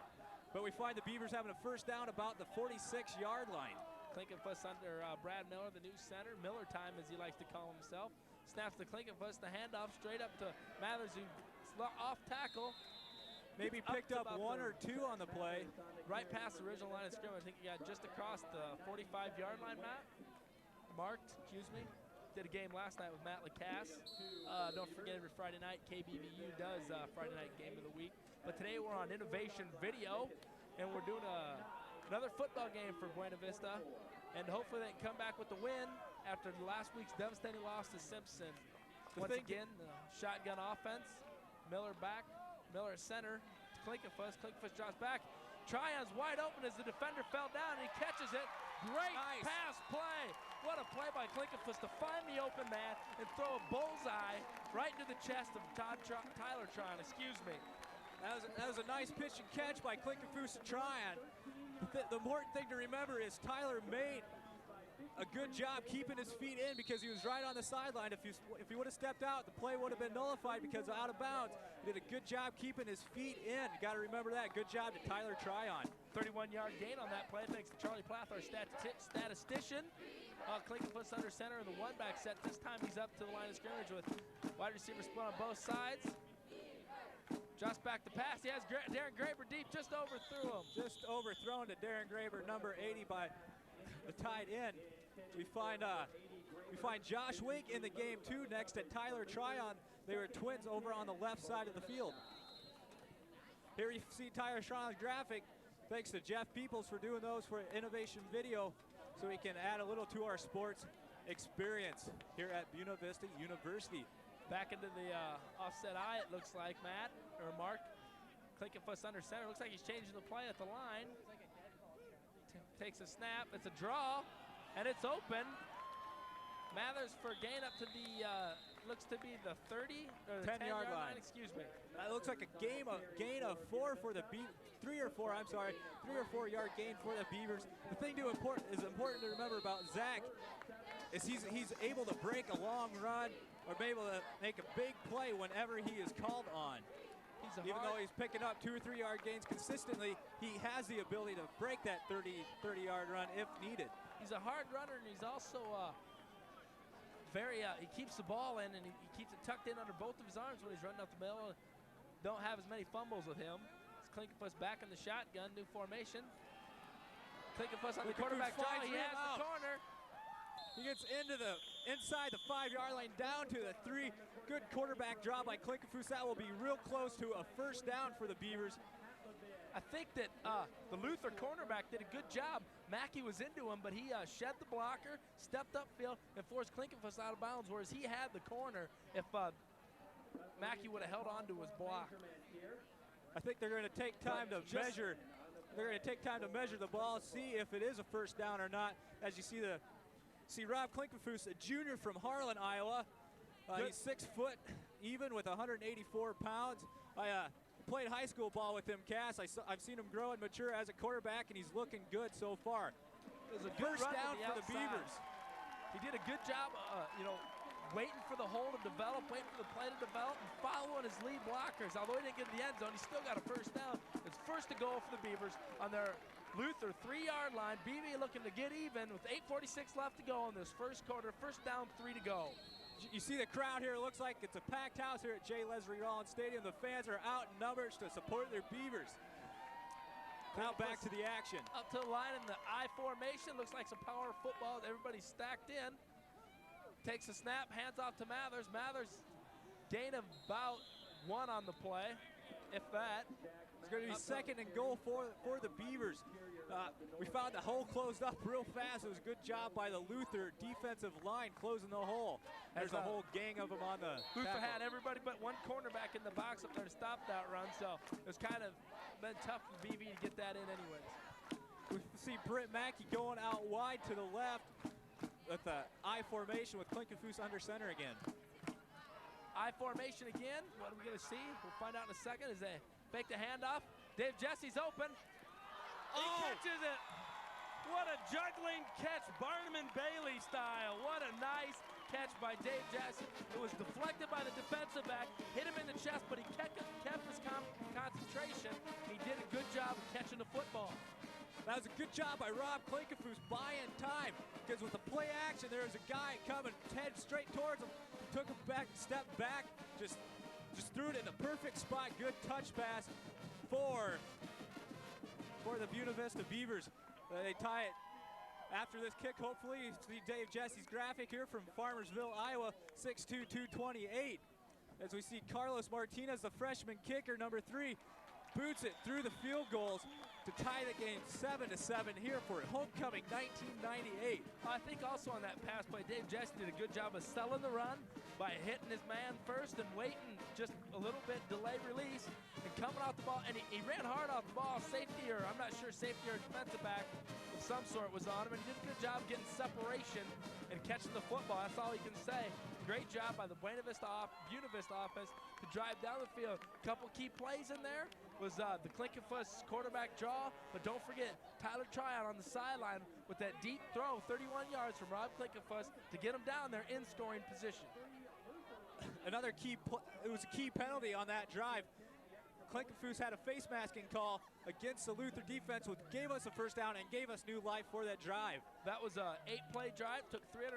But we find the Beavers having a first down about the 46-yard line. Klinkenfuss under Brad Miller, the new center. Miller time, as he likes to call himself. Snaps to Klinkenfuss, the handoff straight up to Mathers, who off tackle. Maybe picked up one or two on the play. Right past the original line of scrimmage. I think he got just across the 45-yard line, Matt. Marked, excuse me. Did a game last night with Matt Lacasse. Don't forget, every Friday night, KBVU does Friday night game of the week. But today we're on Innovation Video, and we're doing another football game for Buena Vista. And hopefully they can come back with the win after last week's devastating loss to Simpson. Once again, the shotgun offense. Miller back. Miller at center. Klinkenfuss. Klinkenfuss drops back. Tryon's wide open as the defender fell down, and he catches it. Great pass play. What a play by Klinkenfuss to find the open man and throw a bullseye right into the chest of Tyler Tryon. Excuse me. That was a nice pitch and catch by Klinkenfuss and Tryon. The important thing to remember is Tyler made a good job keeping his feet in because he was right on the sideline. If he would have stepped out, the play would have been nullified because of out of bounds. He did a good job keeping his feet in. You got to remember that. Good job to Tyler Tryon. 31-yard gain on that play thanks to Charlie Plath, our statistician. Klinkenfuss under center in the one-back set. This time he's up to the line of scrimmage with wide receiver split on both sides. Drops back to pass. He has Darren Graber deep, just overthrew him. Just overthrown to Darren Graber, number 80 by the tight end. We find Josh Wink in the game too, next to Tyler Tryon. They were twins over on the left side of the field. Here you see Tyler Tryon's graphic. Thanks to Jeff Peoples for doing those for Innovation Video, so we can add a little to our sports experience here at Buena Vista University. Back into the offset eye, it looks like, Matt, or Mark. Klinkenfuss under center. Looks like he's changing the play at the line. Takes a snap. It's a draw, and it's open. Mathers for gain up to the, looks to be the 30, or the 10-yard line. Excuse me. That looks like a gain of 4 for the Beavers. 3 or 4 yard gain for the Beavers. The thing is important to remember about Zach is he's able to break a long run or be able to make a big play whenever he is called on. Even though he's picking up 2 or 3 yard gains consistently, he has the ability to break that 30-yard run if needed. He's a hard runner, and he's also he keeps the ball in, and he keeps it tucked in under both of his arms when he's running up the middle. Don't have as many fumbles with him. It's Klinkenfuss back in the shotgun, new formation. Klinkenfuss on the quarterback draw. He has the corner. He gets inside the 5-yard line, down to the 3. Good quarterback draw by Klinkenfuss. That will be real close to a first down for the Beavers. I think that the Luther cornerback did a good job. Mackey was into him, but he shed the blocker, stepped upfield, and forced Klinkenfuss out of bounds, whereas he had the corner if Mackey would have held on to his block. I think they're going to take time to measure. They're going to take time to measure the ball, see if it is a first down or not. As you see Rob Klinkenfuss, a junior from Harlan, Iowa. He's 6 foot even with 184 pounds. I played high school ball with him, Cass. I've seen him grow and mature as a quarterback, and he's looking good so far. It was a good first run down to the for outside. the Beavers. He did a good job, waiting for the hole to develop, waiting for the play to develop, and following his lead blockers. Although he didn't get to the end zone, he still got a first down. It's first to goal for the Beavers on their Luther 3-yard line. BV looking to get even with 8:46 left to go in this first quarter. First down, 3 to go. You see the crowd here. It looks like it's a packed house here at J. Leslie Rollins Stadium. The fans are out in numbers to support their Beavers. Now back to the action. Up to the line in the I formation. Looks like some power football. Everybody's stacked in. Takes a snap, hands off to Mathers. Mathers gain of about 1 on the play, if that. It's going to be second and goal for the Beavers. We found the hole closed up real fast. It was a good job by the Luther defensive line closing the hole. There's a whole gang of them on the Luther tackle. had everybody but one cornerback in the box up there to stop that run, so it's kind of been tough for BV to get that in anyways. We see Britt Mackey going out wide to the left with the I formation with Klinkenfuss under center again. I formation again. What are we going to see? We'll find out in a second as they fake the handoff. Dave Jesse's open. He catches it. What a juggling catch, Barnum and Bailey style. What a nice catch by Dave Jackson. It was deflected by the defensive back, hit him in the chest, but he kept his concentration. He did a good job of catching the football. That was a good job by Rob Klinkenfuss buying time, because with the play action, there was a guy coming, head straight towards him, took him back, stepped back, just threw it in the perfect spot. Good touch pass for the Buena Vista Beavers. They tie it after this kick, hopefully. You see Dave Jesse's graphic here from Farmersville, Iowa, 6'2", 228. As we see Carlos Martinez, the freshman kicker, number 3, boots it through the field goals to tie the game 7-7 here for homecoming 1998. I think also on that pass play, Dave Jesse did a good job of selling the run by hitting his man first and waiting just a little bit, delay release, and coming off the ball. And he ran hard off the ball. Safety, or I'm not sure, safety or defensive back of some sort was on him, and he did a good job getting separation and catching the football. That's all you can say. Great job by the Buena Vista offense to drive down the field. Couple key plays in there was the Klinkenfuss quarterback draw, but don't forget Tyler Tryon on the sideline with that deep throw, 31 yards from Rob Klinkenfuss to get him down there in scoring position. Another it was a key penalty on that drive. Klinkenfuss had a face masking call against the Luther defense, which gave us a first down and gave us new life for that drive. That was a 8-play drive, took 3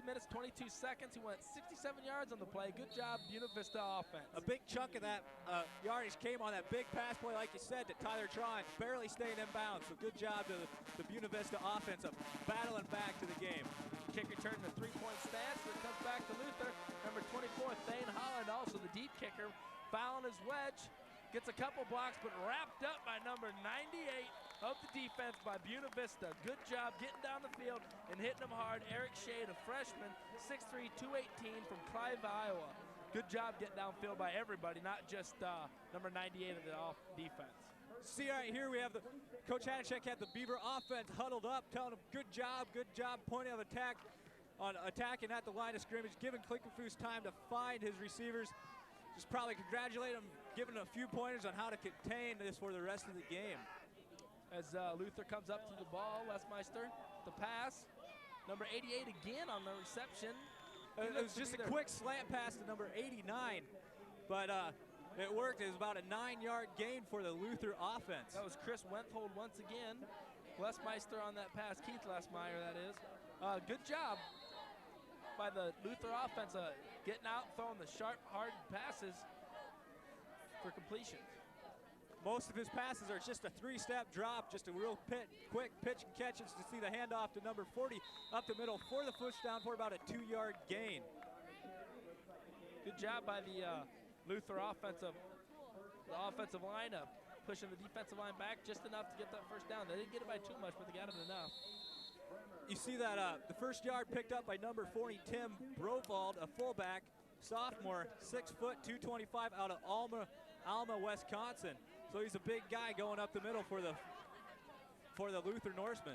minutes, 22 seconds. He went 67 yards on the play. Good job, Buena Vista offense. A big chunk of that yardage came on that big pass play, like you said, to Tyler Tryon, barely staying in bounds. So good job to the Buena Vista offense of battling back to the game. Kicker turned the 3-point stance, so it comes back to Luther. Number 24, Thane Holland, also the deep kicker, fouling his wedge. Gets a couple blocks, but wrapped up by number 98 of the defense by Buena Vista. Good job getting down the field and hitting them hard. Eric Shade, a freshman, 6'3", 218 from Clive, Iowa. Good job getting downfield by everybody, not just number 98 of the defense. See right here, we have Coach Hadachek had the Beaver offense huddled up, telling them good job, point of attack on attacking at the line of scrimmage, giving Klinkenfuss time to find his receivers. Just probably congratulate him, giving a few pointers on how to contain this for the rest of the game. As Luther comes up to the ball, Westmeister, the pass. Number 88 again on the reception. It was just a quick slant pass to number 89, but it worked. It was about a 9-yard gain for the Luther offense. That was Chris Wenthold once again. Westmeister on that pass, Keith Lesmeyer, that is. Good job by the Luther offense, getting out, throwing the sharp, hard passes for completion. Most of his passes are just a 3-step drop, just a real quick pitch and catches to see the handoff to number 40 up the middle for the push down for about a 2-yard gain. Good job by the Luther offensive lineup, pushing the defensive line back just enough to get that first down. They didn't get it by too much, but they got it enough. You see that the first yard picked up by number 40, Tim Brovald, a fullback, sophomore, 6 foot, 225 out of Alma, Wisconsin. So he's a big guy going up the middle for the Luther Norseman.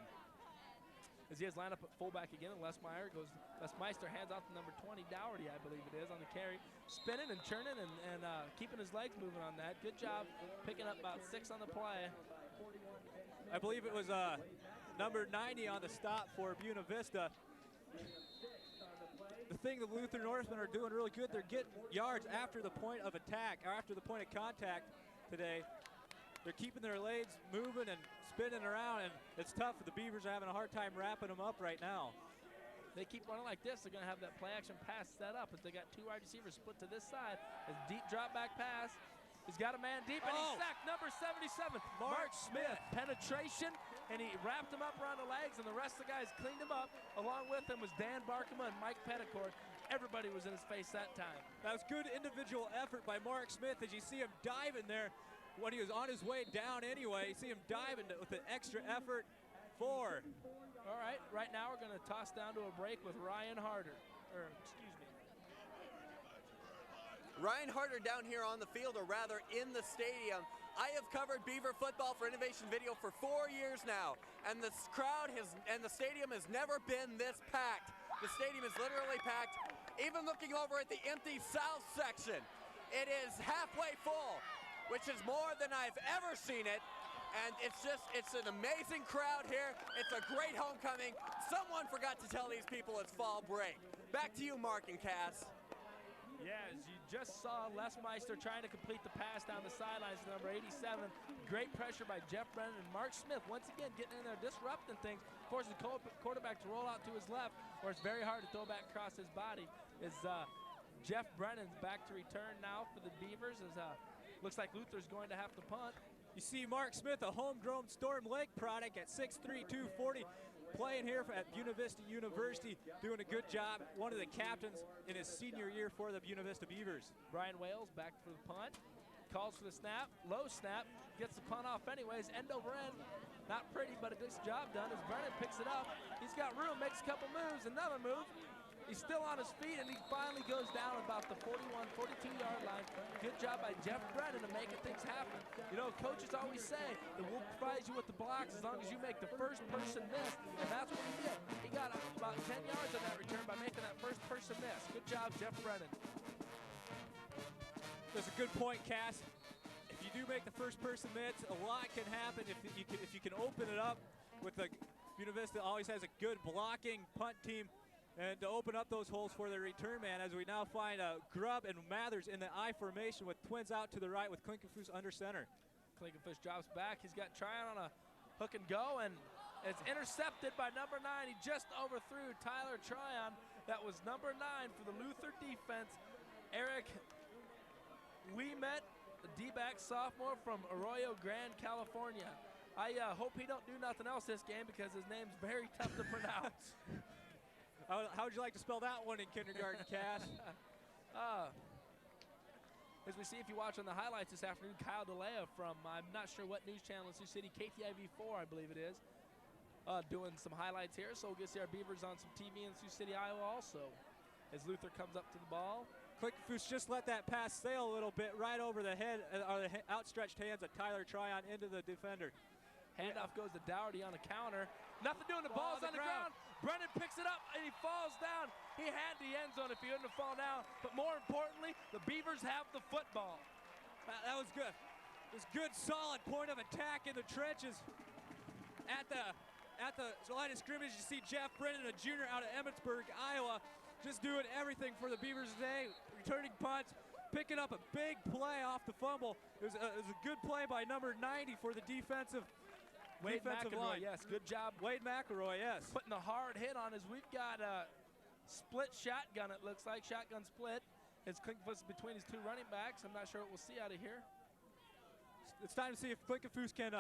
As he has lined up at fullback again, and Lesmeister hands off to number 20, Dougherty, I believe it is, on the carry. Spinning and churning and keeping his legs moving on that. Good job picking up about 6 on the play. I believe it was number 90 on the stop for Buena Vista. The thing the Luther Norsemen are doing really good, they're getting yards after the point of attack, or after the point of contact today. They're keeping their legs moving and spinning around, and it's tough. The Beavers are having a hard time wrapping them up right now. They keep running like this, they're going to have that play action pass set up as they got 2 wide receivers split to this side. A deep drop back pass. He's got a man deep, and he's sacked. Number 77, Mark Smith. Penetration, and he wrapped him up around the legs, and the rest of the guys cleaned him up. Along with him was Dan Barkema and Mike Petticord. Everybody was in his face that time. That was good individual effort by Mark Smith. As you see him diving there when he was on his way down anyway. You see him diving with an extra effort. 4. All right, right now we're going to toss down to a break with Ryan Harder. Ryan Harder down here on the field, or rather in the stadium. I have covered Beaver football for Innovation Video for 4 years now, and the stadium has never been this packed. The stadium is literally packed. Even looking over at the empty south section, it is halfway full, which is more than I've ever seen it. And it's an amazing crowd here. It's a great homecoming. Someone forgot to tell these people it's fall break. Back to you, Mark and Cass. Yeah, as you just saw, Les Meister trying to complete the pass down the sidelines to number 87. Great pressure by Jeff Brennan, and Mark Smith once again getting in there, disrupting things, forcing the quarterback to roll out to his left, where it's very hard to throw back across his body. Is Jeff Brennan's back to return now for the Beavers, as looks like Luther's going to have to punt. You see Mark Smith, a homegrown Storm Lake product at 6'3", 240, playing here at Buena Vista University, doing a good job. One of the captains in his senior year for the Buena Vista Beavers. Brian Wales back for the punt. Calls for the snap, low snap, gets the punt off anyways, end over end. Not pretty, but a good job done as Brennan picks it up. He's got room, makes a couple moves, another move. He's still on his feet, and he finally goes down about the 41, 42-yard line. Good job by Jeff Brennan of making things happen. You know, coaches always say that we'll provide you with the blocks as long as you make the first person miss, and that's what he did. He got about 10 yards on that return by making that first person miss. Good job, Jeff Brennan. That's a good point, Cass. If you do make the first person miss, a lot can happen if you can open it up. With the Buena Vista always has a good blocking punt team, and to open up those holes for the return man, as we now find Grubb and Mathers in the I formation with twins out to the right with Klinkenfuss under center. Klinkenfuss drops back. He's got Tryon on a hook and go, and it's intercepted by number 9. He just overthrew Tyler Tryon. That was number 9 for the Luther defense. Eric Ouimet, the D-back sophomore from Arroyo Grande, California. I hope he don't do nothing else this game because his name's very tough to pronounce. How would you like to spell that one in kindergarten, Cass? As we see, if you watch on the highlights this afternoon, Kyle DeLea from, I'm not sure what news channel in Sioux City, KTIV4, I believe it is, doing some highlights here. So we'll get to see our Beavers on some TV in Sioux City, Iowa also, as Luther comes up to the ball. Klinkenfuss just let that pass sail a little bit right over the head, or the outstretched hands of Tyler Tryon into the defender. Handoff goes to Dougherty on the counter. Nothing doing, the ball's on the ground. Brennan picks it up and he falls down. He had the end zone if he wouldn't have fallen down. But more importantly, the Beavers have the football. That was good. It was good, solid point of attack in the trenches. At the line of scrimmage, you see Jeff Brennan, a junior out of Emmitsburg, Iowa, just doing everything for the Beavers today. Returning punts, picking up a big play off the fumble. It was a good play by number 90 for the defensive Wade McElroy, line. yes, good job. Wade McElroy, yes. Putting the hard hit on as we've got a split shotgun, it looks like. Shotgun split. It's Klinkenfuss between his two running backs. I'm not sure what we'll see out of here. It's time to see if Klinkenfuss can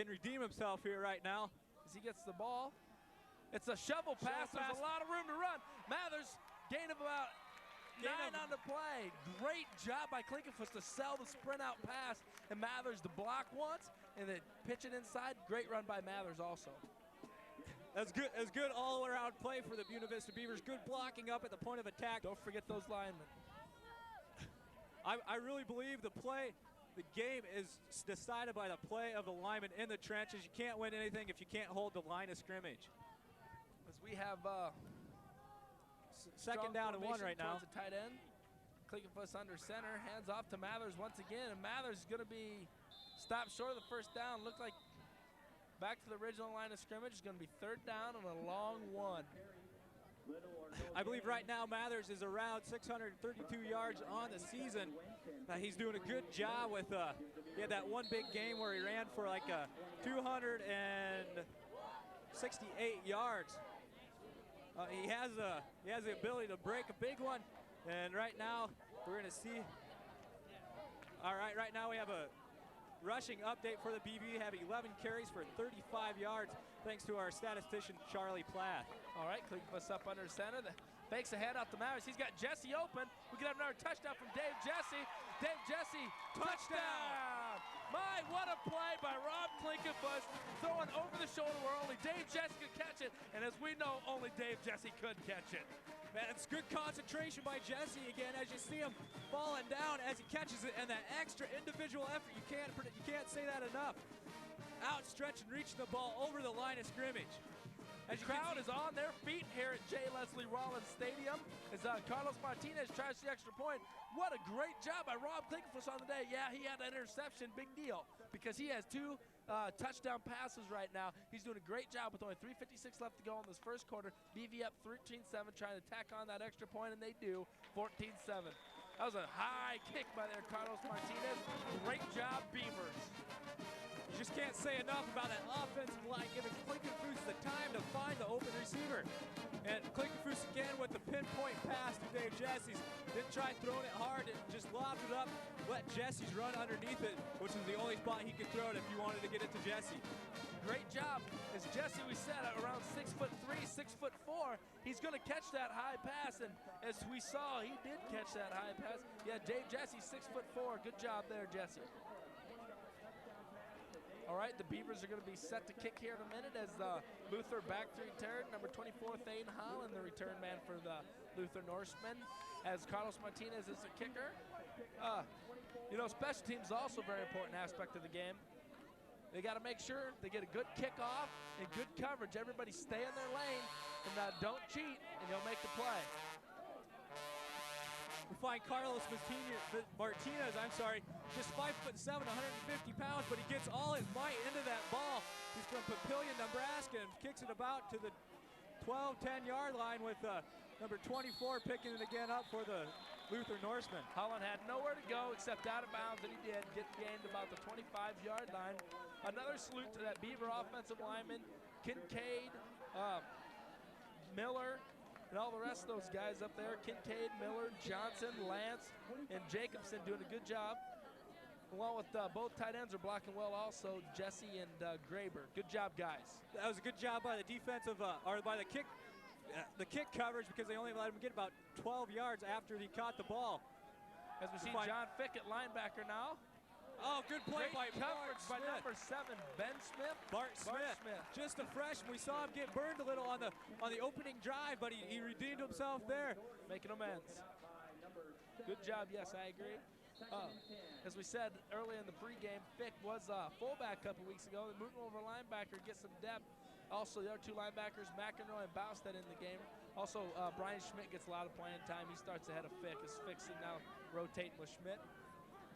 redeem himself here right now. As he gets the ball. It's a shovel pass. There's a lot of room to run. Mathers, gain of about 9 on the play. Great job by Klinkenfuss to sell the sprint out pass, and Mathers to block once and then pitch it inside. Great run by Mathers also. That's good. That's good all-around play for the Buena Vista Beavers. Good blocking up at the point of attack. Don't forget those linemen. I really believe the game is decided by the play of the linemen in the trenches. You can't win anything if you can't hold the line of scrimmage. As we have second down and 1 right now. Towards the tight end. Klinkenfuss under center, hands off to Mathers once again, and Mathers is going to be stopped short of the first down. Looked like back to the original line of scrimmage. It's going to be 3rd down and a long 1. I believe right now Mathers is around 632 yards on the season. He's doing a good job with, he had that one big game where he ran for like 268 yards. He has the ability to break a big one, and right now we're going to see. All right, right now we have a rushing update for the BVU. Have 11 carries for 35 yards, thanks to our statistician Charlie Plath. All right, Klinkenfuss up under center. Fakes a handout to Mathers. He's got Jesse open. We could have another touchdown from Dave Jesse. Dave Jesse, touchdown! My, what a play by Rob Klinkenfuss, throwing over the shoulder where only Dave Jesse could catch it, and as we know, only Dave Jesse could catch it. Man, it's good concentration by Jesse again as you see him falling down as he catches it, and that extra individual effort, you can't say that enough. Outstretch and reaching the ball over the line of scrimmage. As the crowd is on their feet here at J. Leslie Rollins Stadium as Carlos Martinez tries the extra point. What a great job by Rob Klinkenfuss on the day. Yeah, he had that interception, big deal, because he has 2 touchdown passes right now. He's doing a great job with only 3:56 left to go in this first quarter. BV up 13-7, trying to tack on that extra point, and they do, 14-7. That was a high kick by their Carlos Martinez. Great job, Beavers. You just can't say enough about that offensive line giving Klinkenfuss the time to find the open receiver. And Klinkenfuss again with the pinpoint pass to Dave Jesse's. Didn't try throwing it hard, and just lobbed it up, let Jesse's run underneath it, which is the only spot he could throw it if you wanted to get it to Jesse. Great job. As Jesse, we said, around 6'3", 6'4", he's going to catch that high pass, and as we saw, he did catch that high pass. Yeah, Dave Jesse, 6'4". Good job there, Jesse. All right, the Beavers are going to be set to kick here in a minute as Luther back to return. Number 24, Thane Holland, the return man for the Luther Norsemen, as Carlos Martinez is the kicker. You know, special teams is also a very important aspect of the game. They got to make sure they get a good kickoff and good coverage. Everybody stay in their lane and don't cheat, and you'll make the play. We find Carlos Martinez, just 5'7", 150 pounds, but he gets all his might into that ball. He's from Papillion, Nebraska, and kicks it about to the 12, 10-yard line with number 24 picking it again up for the Luther Norsemen. Holland had nowhere to go except out of bounds, and he did get gained about the 25-yard line. Another salute to that Beaver offensive lineman, Kincaid, Miller, and all the rest of those guys up there. Kincaid, Miller, Johnson, Lance, and Jacobson doing a good job. Along with both tight ends are blocking well also, Jesse and Graber. Good job, guys. That was a good job by the defensive, or by the kick coverage, because they only let him get about 12 yards after he caught the ball. As we see John Fick at linebacker now. Oh, good play by coverage by Smith. number 7, Ben Smith. Bart Smith, just a freshman. We saw him get burned a little on the opening drive, but he redeemed himself there. Making amends. Good job, yes, I agree. As we said early in the pregame, Fick was a fullback a couple weeks ago. They moved him over linebacker, get some depth. Also, the other two linebackers, McEnroy and Bousted, in the game. Also, Brian Schmidt gets a lot of playing time. He starts ahead of Fick, as Fick's now rotating with Schmidt.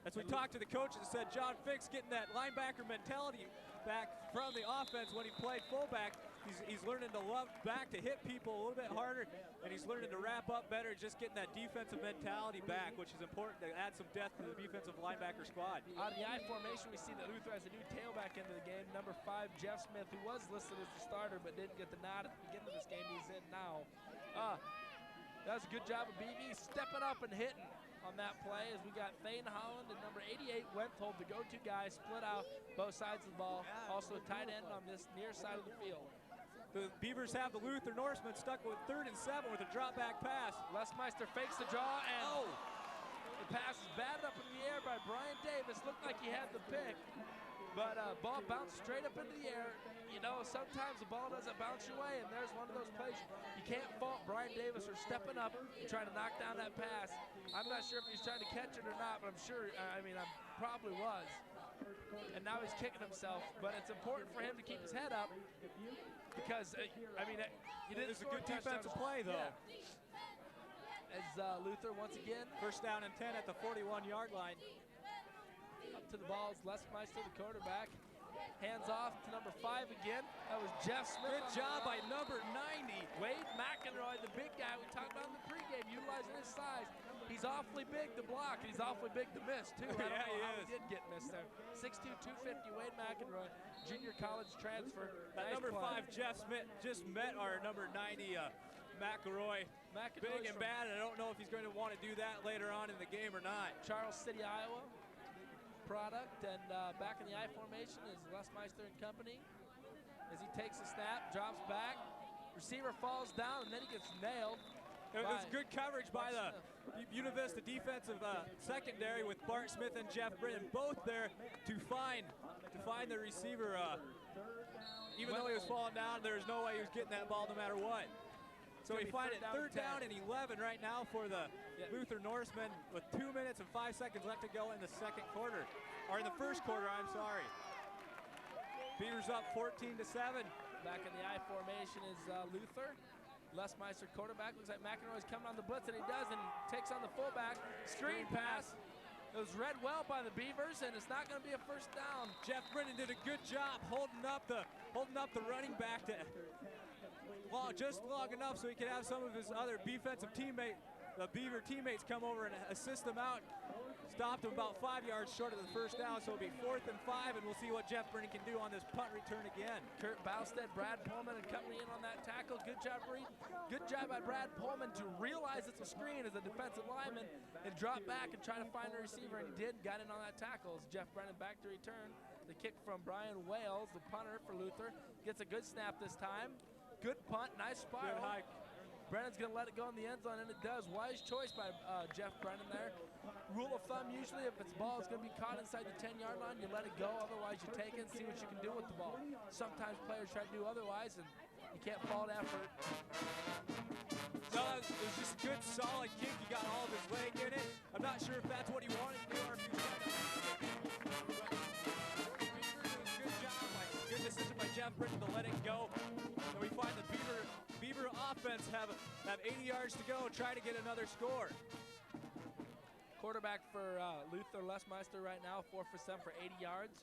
As we talked to the coaches, it said John Fick's getting that linebacker mentality back from the offense when he played fullback. He's learning to love back, to hit people a little bit harder, and he's learning to wrap up better, just getting that defensive mentality back, which is important to add some depth to the defensive linebacker squad. Out of the I formation, we see that Luther has a new tailback into the game. Number 5, Jeff Smith, who was listed as the starter but didn't get the nod at the beginning of this game. He's in now. That was a good job of BV stepping up and hitting on that play, as we got Thane Holland and number 88, Wenthold, the go-to guy, split out both sides of the ball. Also a tight end on this near side of the field. The Beavers have the Luther Norsemen stuck with 3rd and 7 with a drop-back pass. Lesmeister fakes the draw, and the pass is batted up in the air by Brian Davis. Looked like he had the pick, but ball bounced straight up into the air. You know, sometimes the ball doesn't bounce your way, and there's one of those plays. You can't fault Brian Davis for stepping up and trying to knock down that pass. I'm not sure if he's trying to catch it or not, but I'm sure, I probably was. And now he's kicking himself, but it's important for him to keep his head up because, he didn't It's a good defensive play, though. Yeah. As Luther, once again, 1st down and 10 at the 41-yard line. Up to the ball is Lesmeister, the quarterback. Hands off to number 5 again. That was Jeff Smith. Good job by number 90. Wade McEnroy, the big guy we talked about in the pregame, utilizing his size. He's awfully big to block, and he's awfully big to miss, too. I don't know how he did get missed there. 6'2", 250, Wade McEnroy, junior college transfer. That number 5, Jeff Smith, just met our number 90, McElroy. Big and bad, and I don't know if he's going to want to do that later on in the game or not. Charles City, Iowa product, and back in the I formation is Lesmeister and company. As he takes a snap, drops back, receiver falls down, and then he gets nailed. It was good coverage by the Univista defensive secondary with Bart Smith and Jeff Britton both there to find the receiver. Even though he was falling down, there was no way he was getting that ball no matter what. So we find it 3rd down and 11 right now for the Luther Norsemen with 2 minutes and 5 seconds left to go in the second quarter, or in the first quarter, I'm sorry. Beavers up 14-7. Back in the I formation is Luther. Lesmeister quarterback. Looks like McEnroy's coming on the blitz, and he does, and takes on the fullback. Screen pass. It was read well by the Beavers, and it's not going to be a first down. Jeff Brennan did a good job holding up the running back to just long enough so he could have some of his other defensive teammates, the Beaver teammates, come over and assist him out. Stopped him about 5 yards short of the first down, so it'll be 4th and 5, and we'll see what Jeff Brennan can do on this punt return again. Kurt Bowstead, Brad Pullman, and coming in on that tackle. Good job by Brad Pullman to realize it's a screen as a defensive lineman and drop back and try to find a receiver, and he did. Got in on that tackle. As Jeff Brennan back to return. The kick from Brian Wales, the punter for Luther, gets a good snap this time. Good punt, nice spiral. Good hike. Brennan's going to let it go in the end zone, and it does. Wise choice by Jeff Brennan there. Rule of thumb, usually if its ball is going to be caught inside the 10-yard line, you let it go. Otherwise, you take it and see what you can do with the ball. Sometimes players try to do otherwise, and you can't fault effort. No, it was just a good, solid kick. He got all of his leg in it. I'm not sure if that's what he wanted to do or if he was trying to good job. Good decision by Jeff Brennan to let it go. And we find the Beaver offense have 80 yards to go, try to get another score. Quarterback for Luther Lesmeister right now, 4 for 7 for 80 yards.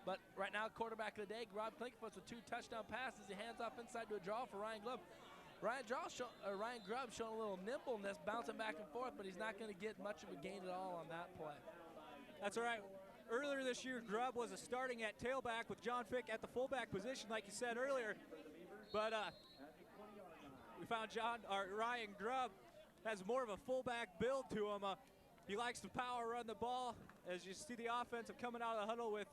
But right now, quarterback of the day, Rob Klinkenfuss with 2 touchdown passes. He hands off inside to a draw for Ryan Grubb. Ryan Grubb showing a little nimbleness, bouncing back and forth, but he's not going to get much of a gain at all on that play. That's all right. Earlier this year, Grubb was starting at tailback with John Fick at the fullback position, like you said earlier. But we found Ryan Grubb has more of a fullback build to him. He likes to power run the ball. As you see the offensive coming out of the huddle with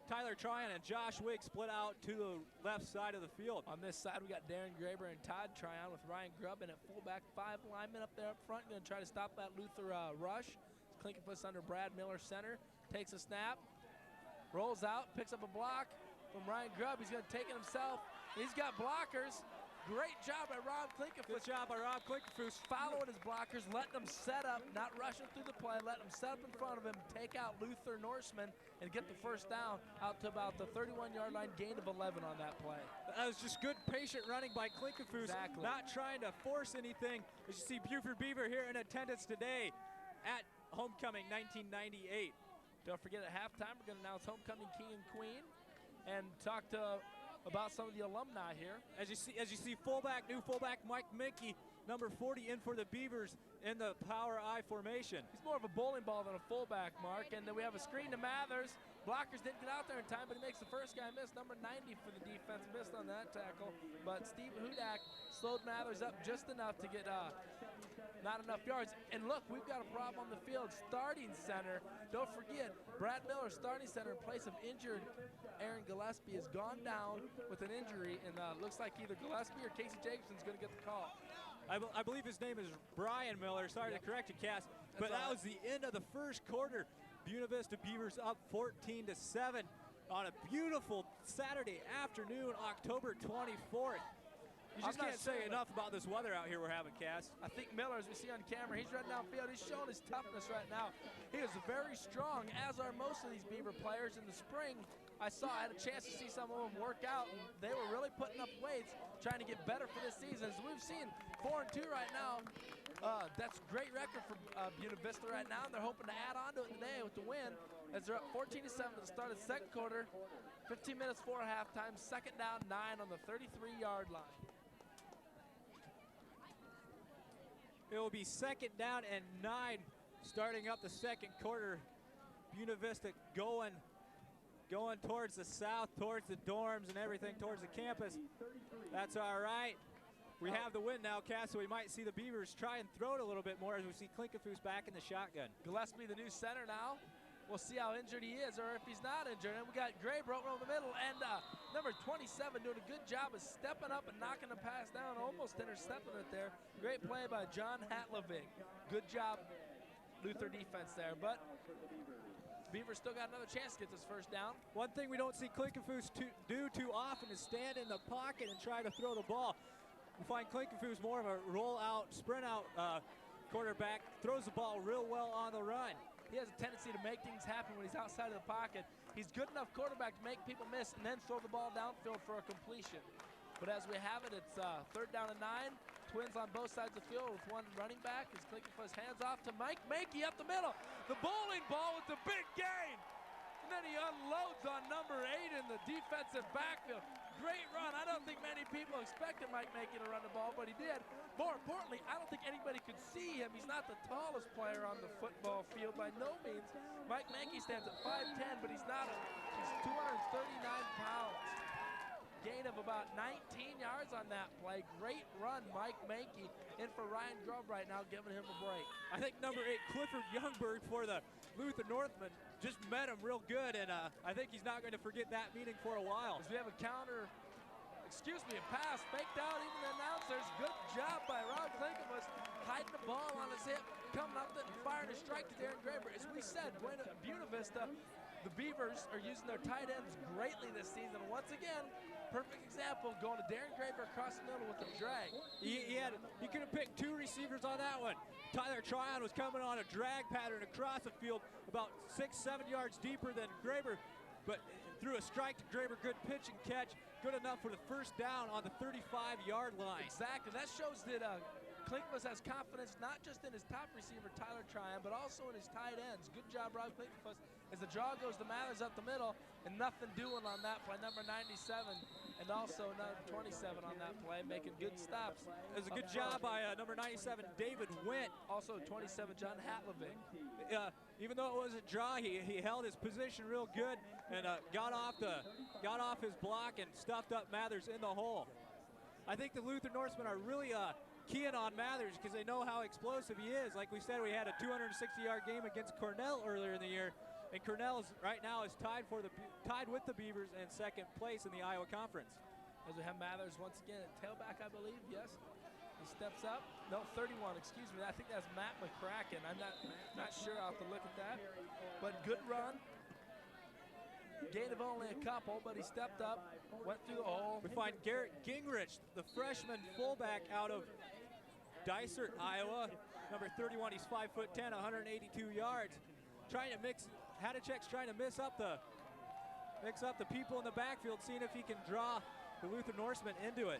Tyler Tryon and Josh Wigg split out to the left side of the field. On this side, we got Darren Graber and Todd Tryon with Ryan Grubb and at fullback, 5 linemen up there up front. Going to try to stop that Luther rush. Klinkenfuss under Brad Miller center. Takes a snap, rolls out, picks up a block from Ryan Grubb. He's going to take it himself. He's got blockers. Great job by Rob Klinkenfuss. Good job by Rob Klinkenfuss. Following his blockers, letting them set up, not rushing through the play, letting them set up in front of him, take out Luther Norseman, and get the first down out to about the 31-yard line, gain of 11 on that play. That was just good, patient running by Klinkenfuss, exactly. Not trying to force anything. As you see, Buford Beaver here in attendance today at Homecoming 1998. Don't forget at halftime, we're going to announce Homecoming King and Queen and talk about some of the alumni here. As you see, new fullback Mike Minkey, number 40, in for the Beavers in the power I formation. He's more of a bowling ball than a fullback, Mark. And then we have a screen to Mathers. Blockers didn't get out there in time, but he makes the first guy miss. Number 90 for the defense, missed on that tackle. But Steve Hudak slowed Mathers up just enough to get not enough yards. And look, we've got a problem on the field. Starting center, don't forget, Brad Miller, starting center in place of injured Aaron Gillespie, has gone down with an injury, and looks like either Gillespie or Casey Jacobson's going to get the call. I believe his name is Brian Miller. Sorry to correct you, Cass. But that was the end of the first quarter. Buena Vista Beavers up 14-7 on a beautiful Saturday afternoon, October 24th. You just can't say enough about this weather out here we're having, Cass. I think Miller, as we see on camera, he's running downfield. He's showing his toughness right now. He is very strong, as are most of these Beaver players. In the spring, I had a chance to see some of them work out, and they were really putting up weights, trying to get better for this season. As we've seen, 4-2 right now. That's a great record for Buena Vista right now, and they're hoping to add on to it today with the win, as they're up 14-7 at the start of the second quarter. 15 minutes before halftime, second down, 9 on the 33-yard line. It will be second down and 9 starting up the second quarter. Buena Vista going towards the south, towards the dorms and everything, towards the campus. That's all right. We have the win now, Cass, so we might see the Beavers try and throw it a little bit more as we see Klinkenfuss back in the shotgun. Gillespie, the new center now. We'll see how injured he is or if he's not injured. And we got Gray broken over the middle, and number 27 doing a good job of stepping up and knocking the pass down, almost intercepting it there. Great play by John Hatlovig. Good job, Luther defense there. But Beaver still got another chance to get this first down. One thing we don't see Klinkenfuss do too often is stand in the pocket and try to throw the ball. We find Klinkenfuss more of a roll-out, sprint-out quarterback, throws the ball real well on the run. He has a tendency to make things happen when he's outside of the pocket. He's good enough quarterback to make people miss and then throw the ball downfield for a completion. But as we have it, it's third down and 9, twins on both sides of the field with one running back. As Klinkenfuss hands off to Mike Mankey up the middle. The bowling ball with the big gain. And then he unloads on number 8 in the defensive backfield. Great run. I don't think many people expected Mike Mankey to run the ball, but he did. More importantly, I don't think anybody could see him. He's not the tallest player on the football field by no means. Mike Mankey stands at 5'10", but he's 239 pounds. Gain of about 19 yards on that play. Great run, Mike Mankey. In for Ryan Grubb right now, giving him a break. I think number 8, Clifford Youngberg for the Luther Northman, just met him real good, and I think he's not going to forget that meeting for a while. As we have a counter, a pass faked out, even the announcers. Good job by Rob Klinkenfuss, hiding the ball on his hip, coming up and firing a strike to Darren Graber. As we said, Buena Vista, the Beavers are using their tight ends greatly this season. Once again, perfect example, going to Darren Graber across the middle with the drag. He could have picked 2 receivers on that one. Tyler Tryon was coming on a drag pattern across the field about 6-7 yards deeper than Graber, but threw a strike to Graber. Good pitch and catch, good enough for the first down on the 35-yard line. Exactly, that shows that Klinkenfuss has confidence not just in his top receiver, Tyler Tryon, but also in his tight ends. Good job, Rob Klinkenfuss. As the draw goes to Mathers up the middle, and nothing doing on that play. Number 97, and also number 27 on that play, making good stops. It was a good job by number 97, David Wint. Also 27, John Hatlovic. Even though it was a draw, he held his position real good and got off his block and stuffed up Mathers in the hole. I think the Luther Norsemen are really keying on Mathers because they know how explosive he is. Like we said, we had a 260-yard game against Cornell earlier in the year, and Cornell right now is tied with the Beavers in second place in the Iowa Conference. As we have Mathers once again at tailback, I believe. Yes, he steps up. No, 31. Excuse me. I think that's Matt McCracken. I'm not sure. I'll have to look at that. But good run. Gain of only a couple, but he stepped up, went through the hole. We find Garrett Gingrich, the freshman fullback out of Dysart, Iowa. Number 31, he's 5'10", 182 yards. Hadachek's trying to mix up the people in the backfield, seeing if he can draw the Luther Norsemen into it.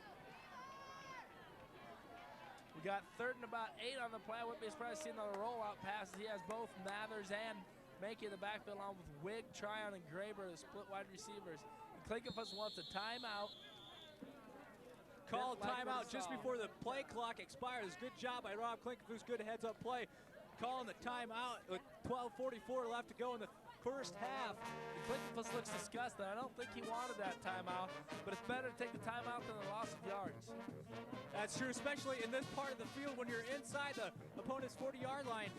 We got 3rd and about 8 on the play. I wouldn't be surprised to see another rollout pass. He has both Mathers and Mankey in the backfield along with Wigg, Tryon, and Graber, the split wide receivers. Klinkenfuss wants a timeout. Call timeout just before the play clock expires. Good job by Rob Klinkenfuss. Good heads-up play. Calling the timeout with 12:44 left to go in the first half. Klinkenfuss looks disgusted. I don't think he wanted that timeout, but it's better to take the timeout than the loss of yards. That's true, especially in this part of the field when you're inside the opponent's 40-yard line.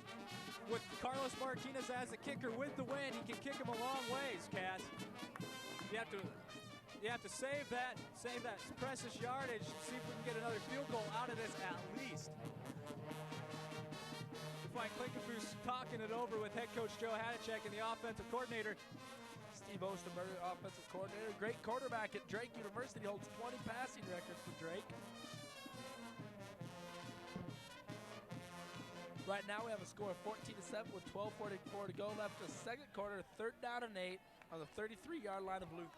With Carlos Martinez as the kicker with the wind, he can kick him a long ways, Cass. You have to save that precious yardage, see if we can get another field goal out of this at least. We find Klinkenfuss talking it over with head coach Joe Hadachek and the offensive coordinator. Steve Osterberger, offensive coordinator. Great quarterback at Drake University, holds 20 passing records for Drake. Right now we have a score of 14-7 with 12:44 to go left in the second quarter. 3rd down and 8 on the 33-yard line of Luther.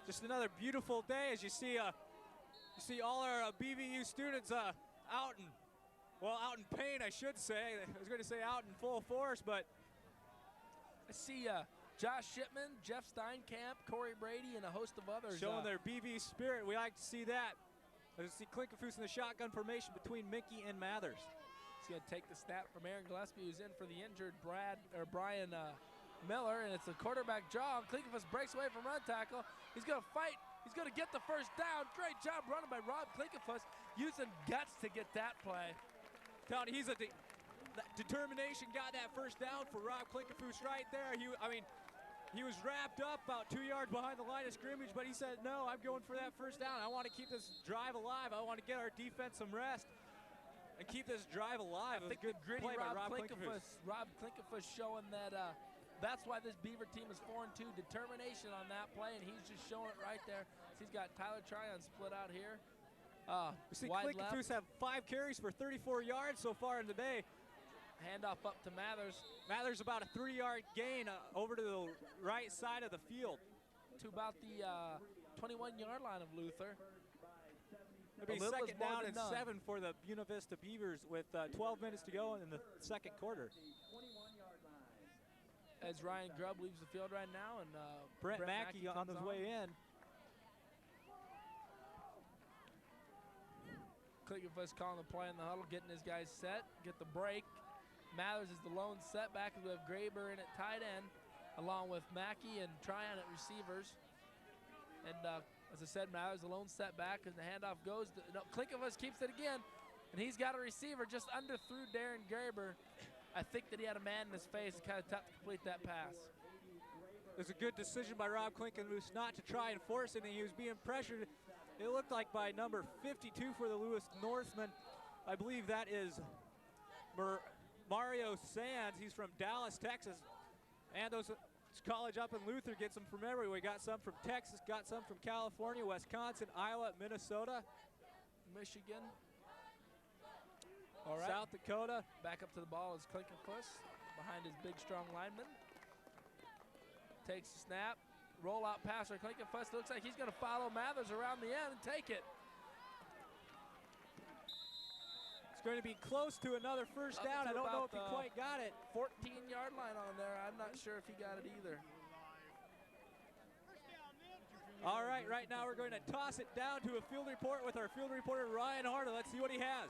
Just another beautiful day as you see all our BVU students out in pain, I should say. I was going to say out in full force, but I see Josh Shipman, Jeff Steinkamp, Corey Brady, and a host of others showing their BV spirit. We like to see that. I see Klinkenfuss in the shotgun formation between Mickey and Mathers. He's going to take the snap from Aaron Gillespie, who's in for the injured Brian Miller, and it's a quarterback draw. Klinkenfuss breaks away from run tackle. He's going to fight. He's going to get the first down. Great job running by Rob Klinkenfuss, using guts to get that play. Tony, he's determination got that first down for Rob Klinkenfuss right there. He was wrapped up about 2 yards behind the line of scrimmage, but he said, no, I'm going for that first down. I want to keep this drive alive. I want to get our defense some rest and keep this drive alive. I think the gritty Rob Klinkenfuss showing that that's why this Beaver team is 4-2. Determination on that play, and he's just showing it right there. So he's got Tyler Tryon split out here. We see Klinkenfuss have 5 carries for 34 yards so far in the day. Handoff up to Mathers. Mathers about a 3-yard gain over to the right side of the field. To about the 21-yard line of Luther. It'll be second down and 7 for the Buena Vista Beavers with 12 minutes to go in the second quarter. As Ryan Grubb leaves the field right now, and Brent Mackey on his way in. Clinkenfuss calling the play in the huddle, getting his guys set, get the break. Mathers is the lone setback as we have Graber in at tight end, along with Mackey and Tryon at receivers. And as I said, Mathers the lone setback, and the handoff goes to, no, Clinkenfuss keeps it again, and he's got a receiver just underthrew Darren Graber. I think that he had a man in his face. It's kind of tough to complete that pass. It was a good decision by Rob Clinkenfuss not to try and force it, and he was being pressured. It looked like by number 52 for the Lewis Northman. I believe that is Mario Sands. He's from Dallas, Texas. And those college up in Luther gets them from everywhere. We got some from Texas, got some from California, Wisconsin, Iowa, Minnesota, Michigan. All right. South Dakota. Back up to the ball is Clinkenfuss behind his big, strong lineman. Takes the snap. Rollout pass for Clinkenfuss. Looks like he's going to follow Mathers around the end and take it. It's going to be close to another first down. I don't know if he quite got it. 14-yard line on there. I'm not sure if he got it either. All right, right now we're going to toss it down to a field report with our field reporter, Ryan Harder. Let's see what he has.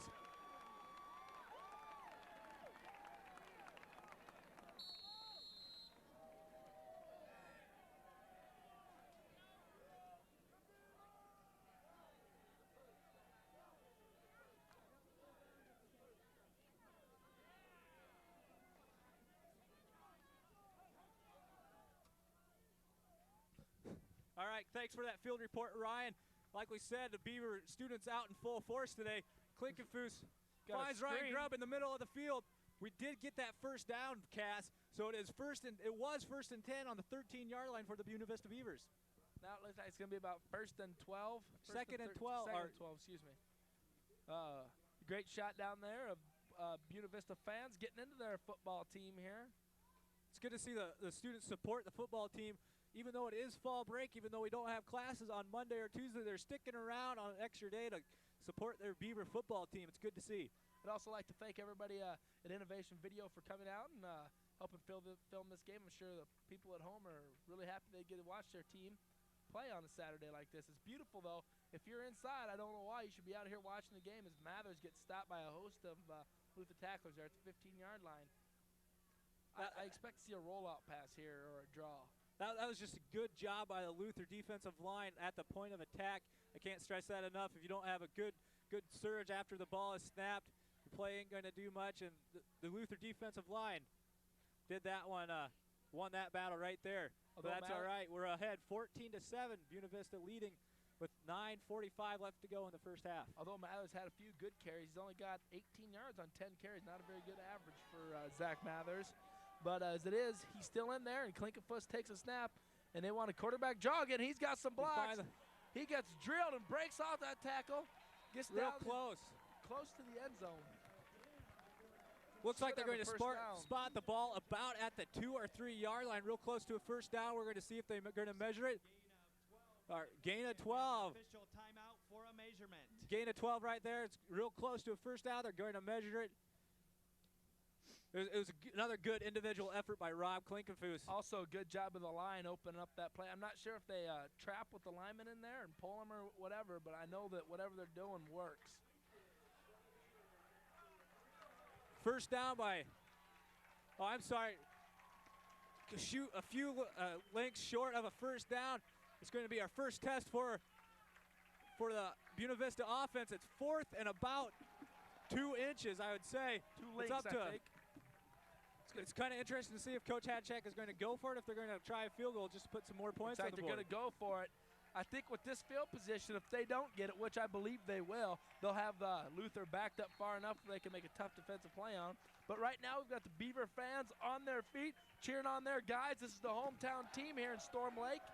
All right, thanks for that field report, Ryan. Like we said, the Beaver students out in full force today. Clinkenfuss finds Ryan Grubb in the middle of the field. We did get that first down, Cass, so it was first and 10 on the 13-yard line for the Buena Vista Beavers. Now it looks like it's going to be about first and 12. Second and 12. Second and 12, excuse me. Great shot down there of Buena Vista fans getting into their football team here. It's good to see the students support the football team. Even though it is fall break, even though we don't have classes on Monday or Tuesday, they're sticking around on an extra day to support their Beaver football team. It's good to see. I'd also like to thank everybody at Innovation Video for coming out and helping film this game. I'm sure the people at home are really happy they get to watch their team play on a Saturday like this. It's beautiful, though. If you're inside, I don't know why you should be out here watching the game as Mathers gets stopped by a host of Luther tacklers there at the 15-yard line. I expect to see a rollout pass here or a draw. That was just a good job by the Luther defensive line at the point of attack. I can't stress that enough. If you don't have a good surge after the ball is snapped, your play ain't going to do much. And the Luther defensive line did that one, won that battle right there. But that's all right. We're ahead 14-7. Buena Vista leading with 9:45 left to go in the first half. Although Mathers had a few good carries, he's only got 18 yards on 10 carries. Not a very good average for Zach Mathers. But as it is, he's still in there, and Clinkenfuss takes a snap, and they want a quarterback jog in. He's got some blocks. He gets drilled and breaks off that tackle. Gets real down close to the end zone. Looks like they're going to spot the ball about at the 2 or 3 yard line, real close to a first down. We're going to see if they're going to measure it. Gain of 12. Official timeout for a measurement. Gain of 12 right there. It's real close to a first down. They're going to measure it. It was another good individual effort by Rob Clinkenfuss. Also a good job of the line opening up that play. I'm not sure if they trap with the lineman in there and pull him or whatever, but I know that whatever they're doing works. First down by, shoot a few lengths short of a first down. It's going to be our first test for the Buena Vista offense. It's 4th and about 2 inches, I would say. 2 lengths, I think. It's kind of interesting to see if Coach Hadchek is going to go for it, if they're going to try a field goal just to put some more points on the board. They're going to go for it. I think with this field position, if they don't get it, which I believe they will, they'll have Luther backed up far enough that they can make a tough defensive play on. But right now, we've got the Beaver fans on their feet, cheering on their guys. This is the hometown team here in Storm Lake.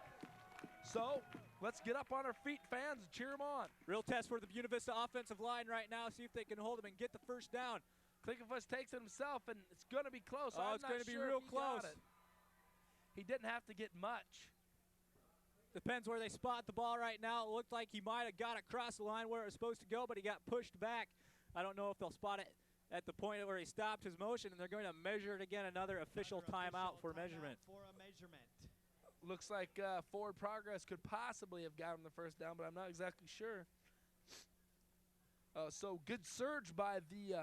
So let's get up on our feet, fans, and cheer them on. Real test for the Buena Vista offensive line right now. See if they can hold them and get the first down. Clinkenfuss takes it himself, and it's going to be close. Oh, it's going to be real close. He didn't have to get much. Depends where they spot the ball right now. It looked like he might have got across the line where it was supposed to go, but he got pushed back. I don't know if they'll spot it at the point where he stopped his motion, and they're going to measure it again, another official timeout for measurement. Looks like forward progress could possibly have gotten the first down, but I'm not exactly sure. So good surge by the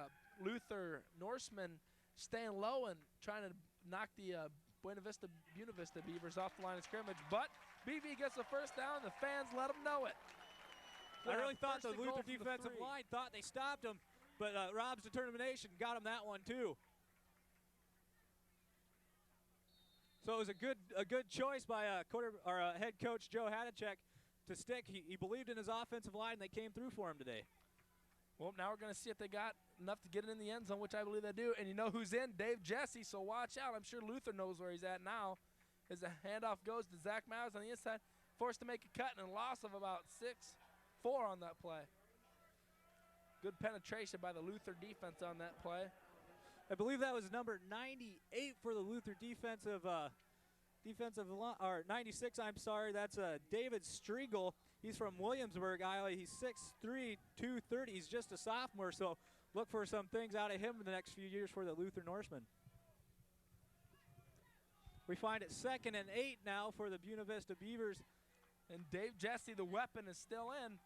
Luther Norseman, staying low and trying to knock the Buena Vista Beavers off the line of scrimmage, but BV gets the first down. The fans let them know it. I really thought the Luther defensive line thought they stopped him, but Rob's determination got him that one too. So it was a good choice by head coach Joe Hadachek to stick. He believed in his offensive line, and they came through for him today. Well, now we're going to see if they got enough to get it in the end zone, which I believe they do. And you know who's in? Dave Jesse, so watch out. I'm sure Luther knows where he's at now. As the handoff goes to Zach Miles on the inside, forced to make a cut and a loss of about 6-4 on that play. Good penetration by the Luther defense on that play. I believe that was number 98 for the Luther defensive line, or 96, I'm sorry. That's David Striegel. He's from Williamsburg, Iowa. He's 6'3", 230. He's just a sophomore, so look for some things out of him in the next few years for the Luther Norsemen. We find it 2nd and 8 now for the Buena Vista Beavers. And Dave Jesse, the weapon, is still in.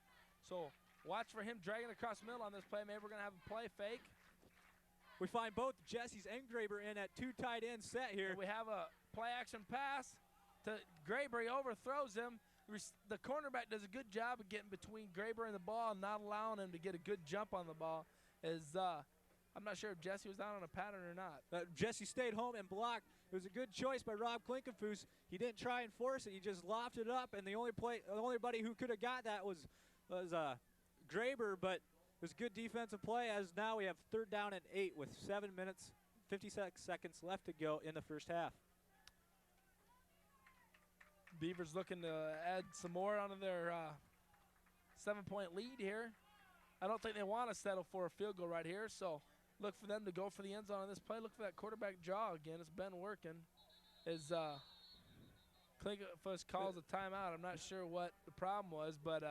So watch for him dragging across the middle on this play. Maybe we're going to have a play fake. We find both Jesse's and Graber in at 2 tight ends set here. And we have a play action pass to Graber. He overthrows him. The cornerback does a good job of getting between Graber and the ball and not allowing him to get a good jump on the ball. I'm not sure if Jesse was out on a pattern or not. Jesse stayed home and blocked. It was a good choice by Rob Klinkenfuss. He didn't try and force it. He just lofted it up, and the only buddy who could have got that was Graber, but it was good defensive play, as now we have 3rd down and 8 with 7 minutes, 56 seconds left to go in the first half. Beavers looking to add some more onto their 7-point lead here. I don't think they want to settle for a field goal right here, so look for them to go for the end zone on this play. Look for that quarterback draw again. It's been working. As Klinkenfuss calls a timeout, I'm not sure what the problem was, but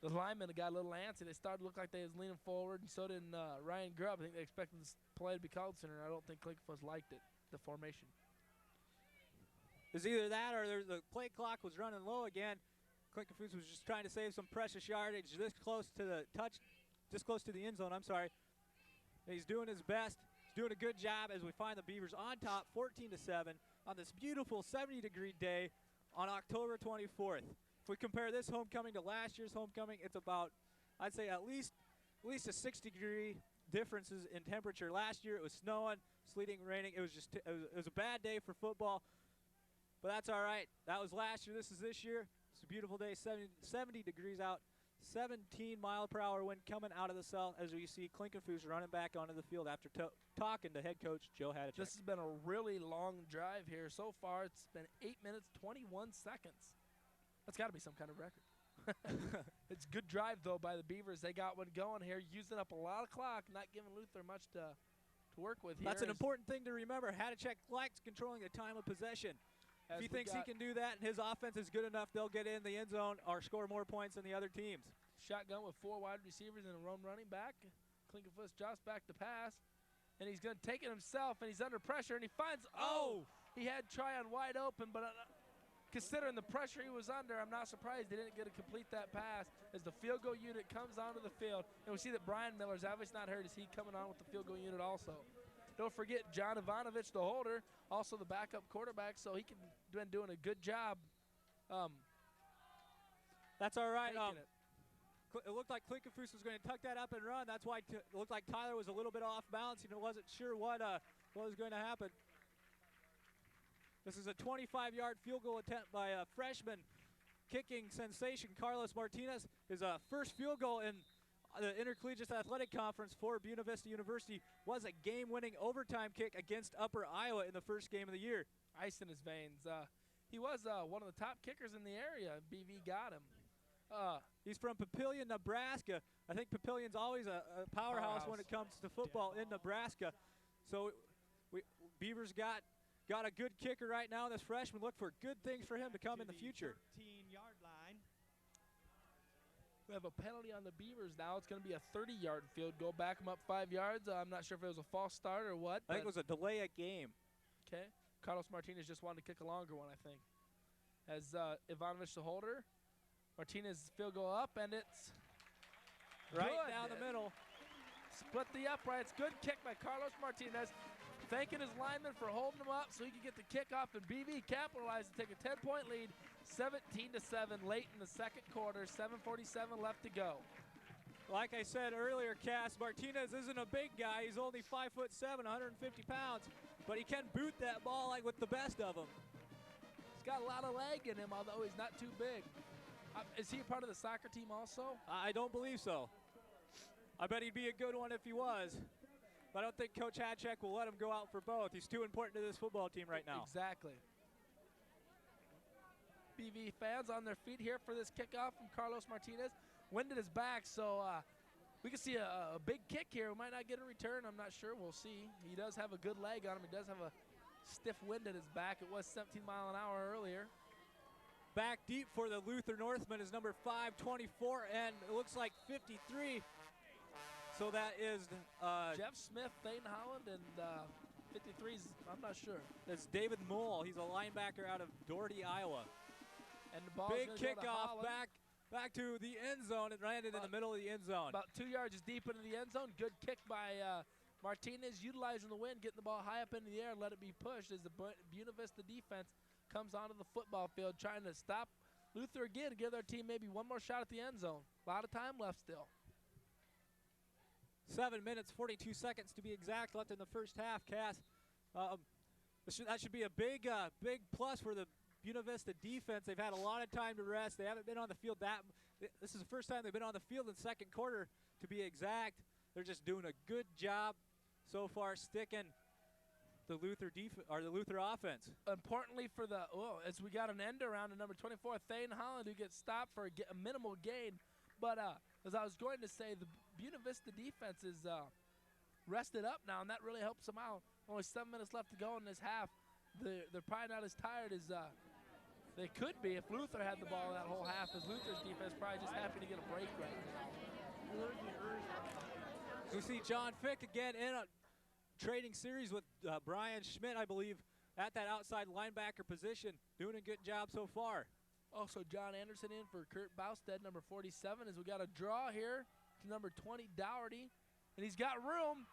the linemen got a little antsy. They started to look like they was leaning forward, and so did Ryan Grubb. I think they expected this play to be called sooner, and I don't think Klinkenfuss liked it, the formation. It's either that or the play clock was running low again. Klinkenfuss was just trying to save some precious yardage this close to the end zone, I'm sorry. And he's doing his best. He's doing a good job as we find the Beavers on top 14-7 on this beautiful 70-degree day on October 24th. If we compare this homecoming to last year's homecoming, it's about, I'd say at least a 6-degree differences in temperature. Last year it was snowing, sleeting, raining. It was a bad day for football. But that's all right. That was last year. This is this year. It's a beautiful day, 70 degrees out, 17-mile-per-hour wind coming out of the south as we see Klinkenfuss running back onto the field after talking to head coach Joe Hadachek. This has been a really long drive here. So far, it's been 8 minutes, 21 seconds. That's got to be some kind of record. It's a good drive, though, by the Beavers. They got one going here, using up a lot of clock, not giving Luther much to work with here. That's an important thing to remember. Hadachek likes controlling the time of possession. If he thinks he can do that and his offense is good enough, they'll get in the end zone or score more points than the other teams. Shotgun with 4 wide receivers and a lone running back. Klinkenfuss drops back to pass, and he's going to take it himself, and he's under pressure, and he finds, he had Tryon wide open, but considering the pressure he was under, I'm not surprised he didn't get to complete that pass as the field goal unit comes onto the field. And we see that Brian Miller's obviously not hurt as he coming on with the field goal unit also. Don't forget John Ivanovich, the holder, also the backup quarterback, so he been doing a good job. That's all right. It looked like Klinkenfuss was going to tuck that up and run. That's why it looked like Tyler was a little bit off balance. He wasn't sure what was going to happen. This is a 25-yard field goal attempt by a freshman kicking sensation, Carlos Martinez. His first field goal in the Intercollegiate Athletic Conference for Buena Vista University was a game-winning overtime kick against Upper Iowa in the first game of the year. Ice in his veins. He was one of the top kickers in the area. BV got him. He's from Papillion, Nebraska. I think Papillion's always a powerhouse when it comes to football in Nebraska. So Beavers got a good kicker right now. This freshman, look for good things for him to come in the future. 13-yard We have a penalty on the Beavers now. It's going to be a 30-yard field goal. Back them up 5 yards. I'm not sure if it was a false start or what. I think it was a delay of game. Okay. Carlos Martinez just wanted to kick a longer one, I think. As Ivanovic the holder. Martinez field goal up, and it's right good. Down the middle. Split the uprights. Good kick by Carlos Martinez. Thanking his lineman for holding him up so he could get the kickoff, and BV capitalized to take a 10-point lead, 17-7 late in the second quarter, 7:47 left to go. Like I said earlier, Cass, Martinez isn't a big guy. He's only 5'7", 150 pounds, but he can boot that ball like with the best of them. He's got a lot of leg in him, although he's not too big. Is he a part of the soccer team also? I don't believe so. I bet he'd be a good one if he was. But I don't think Coach Hadcheck will let him go out for both. He's too important to this football team right now. Exactly. BV fans on their feet here for this kickoff from Carlos Martinez. Wind at his back, so we can see a big kick here. We might not get a return. I'm not sure. We'll see. He does have a good leg on him. He does have a stiff wind at his back. It was 17 miles an hour earlier. Back deep for the Luther Northman is number 524, and it looks like 53. So that is Jeff Smith, Thane Holland, and 53's, I'm not sure. That's David Moll. He's a linebacker out of Doherty, Iowa. And the ball big kickoff back to the end zone. It landed in the middle of the end zone. About 2 yards deep into the end zone. Good kick by Martinez, utilizing the wind, getting the ball high up into the air, let it be pushed as the Buena Vista defense comes onto the football field, trying to stop Luther again to give their team maybe one more shot at the end zone. A lot of time left still. 7 minutes, 42 seconds to be exact left in the first half, Cass. That should be a big plus for the Buena Vista defense. They've had a lot of time to rest. They haven't been on the field this is the first time they've been on the field in second quarter, to be exact. They're just doing a good job so far sticking the Luther offense. Importantly for as we got an end around to number 24, Thane Holland, who gets stopped for a minimal gain. But as I was going to say, the Buena Vista defense is rested up now, and that really helps them out. Only 7 minutes left to go in this half. They're probably not as tired as they could be if Luther had the ball that whole half, as Luther's defense probably just happy to get a break right now. We see John Fick again in a trading series with Brian Schmidt, I believe, at that outside linebacker position. Doing a good job so far. Also, John Anderson in for Kurt Bausted, number 47, as we got a draw here to number 20, Dougherty. And he's got room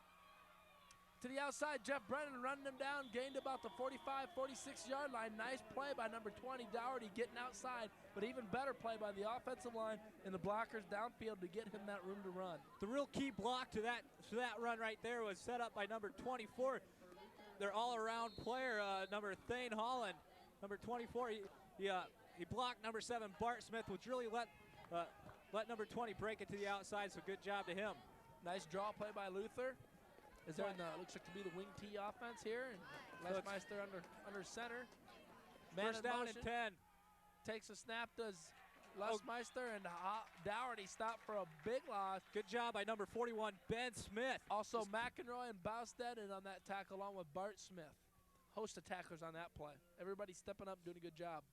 to the outside. Jeff Brennan running him down, gained about the 45, 46-yard line. Nice play by number 20, Dougherty, getting outside, but even better play by the offensive line and the blockers downfield to get him that room to run. The real key block to that run right there was set up by number 24. Their all-around player, number Thane Holland, number 24. He blocked number 7, Bart Smith, which really let number 20 break it to the outside, so good job to him. Nice draw play by Luther. Is there looks like to be the wing T offense here, and Lesmeister under center. First down and 10. Takes a snap, does Lesmeister, and Dougherty stop for a big loss. Good job by number 41, Ben Smith. Also McEnroy and Bausted in on that tackle, along with Bart Smith. Host of tacklers on that play. Everybody stepping up, doing a good job.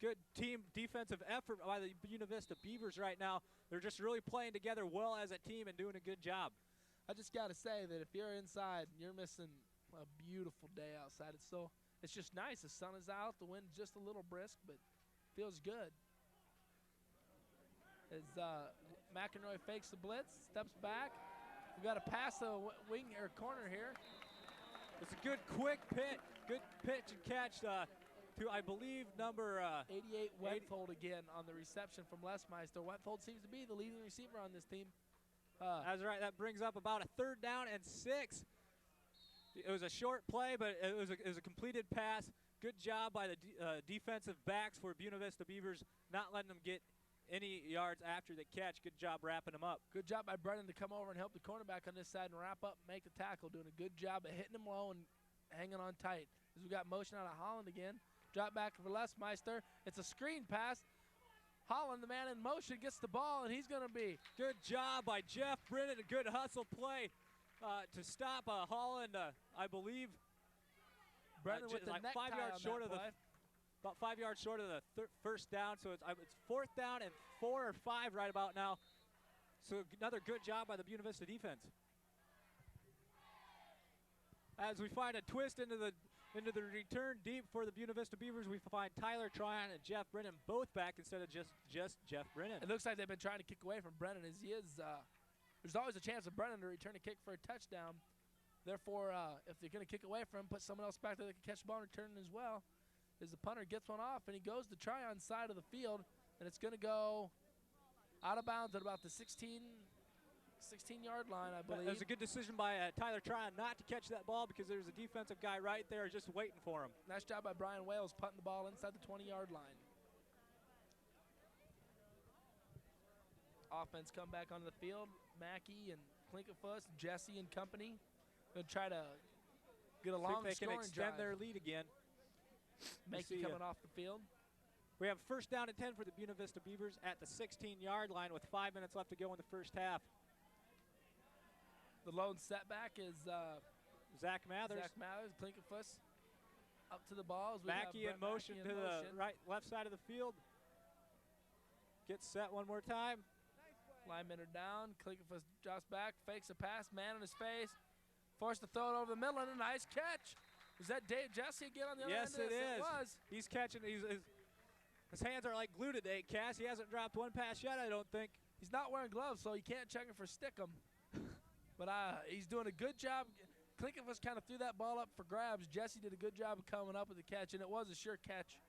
Good team defensive effort by the Buena Vista Beavers right now. They're just really playing together well as a team and doing a good job. I just got to say that if you're inside and you're missing a beautiful day outside, it's just nice. The sun is out, the wind just a little brisk, but feels good. As McEnroy fakes the blitz, steps back. We've got to pass a wing or corner here. It's a good quick good pitch and catch to, I believe, number 88, Wetfold again on the reception from Lesmeister. Wetfold seems to be the leading receiver on this team. That's right. That brings up about a 3rd down and 6. It was a short play, but it was a completed pass. Good job by the defensive backs for Buena Vista Beavers, not letting them get any yards after the catch. Good job wrapping them up. Good job by Brennan to come over and help the cornerback on this side and wrap up and make the tackle. Doing a good job of hitting him low and hanging on tight. As we got motion out of Holland again. Drop back for Lesmeister. It's a screen pass. Holland, the man in motion, gets the ball, and he's going to be. Good job by Jeff Brennan. A good hustle play to stop Holland, I believe. Brennan with the like necktie 5 yards short of about 5 yards short of the first down, so it's 4th down and 4 or 5 right about now. So another good job by the Buena Vista defense. As we find a twist into the return deep for the Buena Vista Beavers, we find Tyler Tryon and Jeff Brennan both back instead of just Jeff Brennan. It looks like they've been trying to kick away from Brennan as he is. There's always a chance of Brennan to return a kick for a touchdown. Therefore, if they're going to kick away from him, put someone else back there that can catch the ball and return as well. As the punter gets one off, and he goes to Tryon's side of the field, and it's going to go out of bounds at about the 16-yard line, I believe. It was a good decision by Tyler Tryon not to catch that ball because there's a defensive guy right there just waiting for him. Nice job by Brian Wales punting the ball inside the 20-yard line. Offense come back onto the field. Mackey and Klinkenfuss, Jesse and company going to try to get a long they can scoring extend drive. their lead again. Mackey coming off the field. We have 1st down and 10 for the Buena Vista Beavers at the 16-yard line with 5 minutes left to go in the first half. The lone setback is Zach Mathers. Klinkenfuss up to the ball. Mackey in motion to the left side of the field. Gets set one more time. Linemen are down. Klinkenfuss drops back, fakes a pass, man on his face. Forced to throw it over the middle, and a nice catch. Was that Dave Jesse again on the other end? Yes, it is. It was. He's catching. His hands are like glue today, Cass. He hasn't dropped one pass yet, I don't think. He's not wearing gloves, so you can't check him for stickum. But he's doing a good job. Klinkenfuss kind of threw that ball up for grabs. Jesse did a good job of coming up with the catch, and it was a sure catch.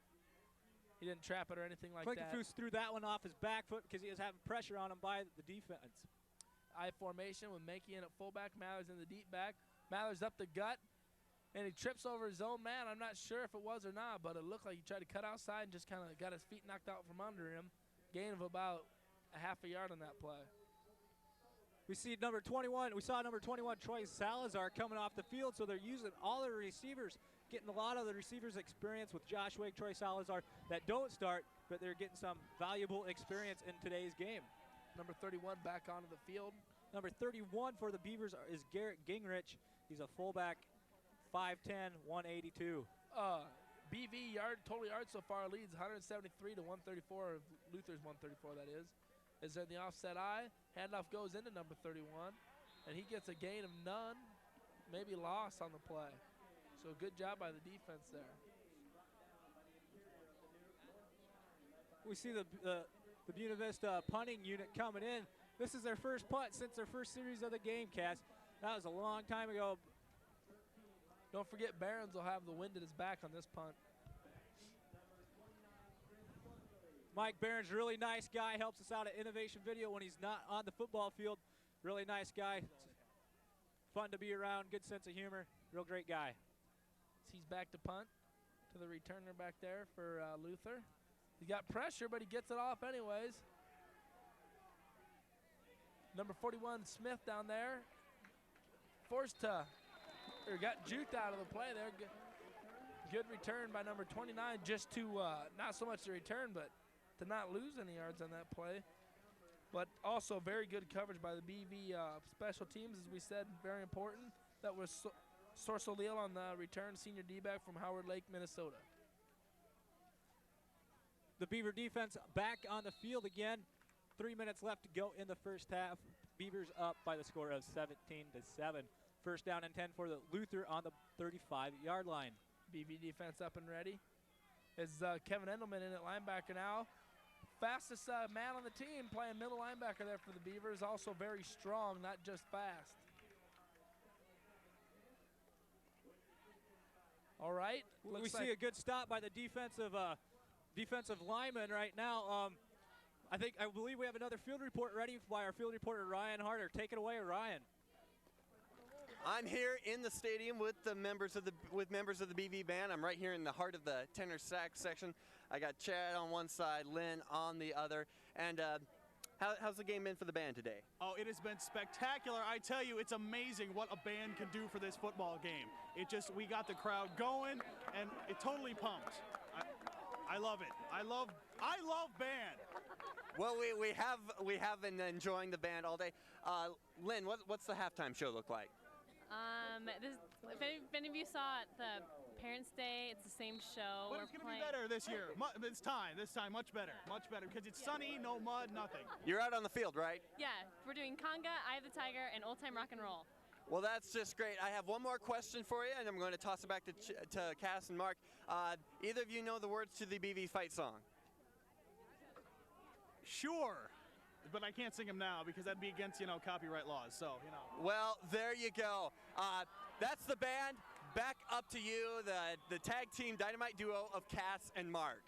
He didn't trap it or anything like that. Klinkenfuss threw that one off his back foot because he was having pressure on him by the defense. I formation with Mankey in at fullback, Mathers in the deep back. Mathers up the gut, and he trips over his own man. I'm not sure if it was or not, but it looked like he tried to cut outside and just kind of got his feet knocked out from under him. Gain of about a half a yard on that play. We see number 21. We saw number 21, Troy Salazar, coming off the field, so they're using all their receivers, getting a lot of the receivers' experience with Josh Wake, Troy Salazar that don't start, but they're getting some valuable experience in today's game. Number 31 back onto the field. Number 31 for the Beavers is Garrett Gingrich. He's a fullback, 5'10", 182. BV total yards so far leads 173 to 134. Luther's 134, that is. Is in the offset eye. Handoff goes into number 31, and he gets a gain of none, maybe loss on the play. So good job by the defense there. We see the Buena Vista punting unit coming in. This is their first punt since their first series of the game, Cass. That was a long time ago. Don't forget Barons will have the wind at his back on this punt. Mike Barron's a really nice guy, helps us out at Innovation Video when he's not on the football field. Really nice guy. Fun to be around, good sense of humor, real great guy. He's back to punt to the returner back there for Luther. He got pressure, but he gets it off anyways. Number 41, Smith down there. Forced to, or got juked out of the play there. Good return by number 29, just to, not so much the return, but to not lose any yards on that play. But also very good coverage by the BV special teams, as we said, very important. That was Source O'Leal on the return, senior D-back from Howard Lake, Minnesota. The Beaver defense back on the field again. 3 minutes left to go in the first half. Beavers up by the score of 17-7. First down and 10 for the Luther on the 35-yard line. BV defense up and ready. Is Kevin Endelman in at linebacker now. Fastest man on the team playing middle linebacker there for the Beavers. Also very strong, not just fast. All right. We see a good stop by the defensive lineman right now. I believe we have another field report ready by our field reporter Ryan Harder. Take it away, Ryan. I'm here in the stadium with members of the BV band. I'm right here in the heart of the tenor sax section. I got Chad on one side, Lynn on the other. And how's the game been for the band today? Oh, it has been spectacular. I tell you, it's amazing what a band can do for this football game. We got the crowd going, and it totally pumped. I love it. I love band. Well, we have been enjoying the band all day. Lynn, what's the halftime show look like? If any of you saw it, the Parents' Day, it's the same show. But it's going to be better this year. This time, much better, because it's sunny, no mud, nothing. You're out on the field, right? Yeah, we're doing conga, Eye of the Tiger, and old time rock and roll. Well, that's just great. I have one more question for you, and I'm going to toss it back to Cass and Mark. Either of you know the words to the BV fight song? Sure, but I can't sing them now because that'd be against, copyright laws, so, Well, there you go. That's the band. Back up to you, the tag team dynamite duo of Cass and Mark.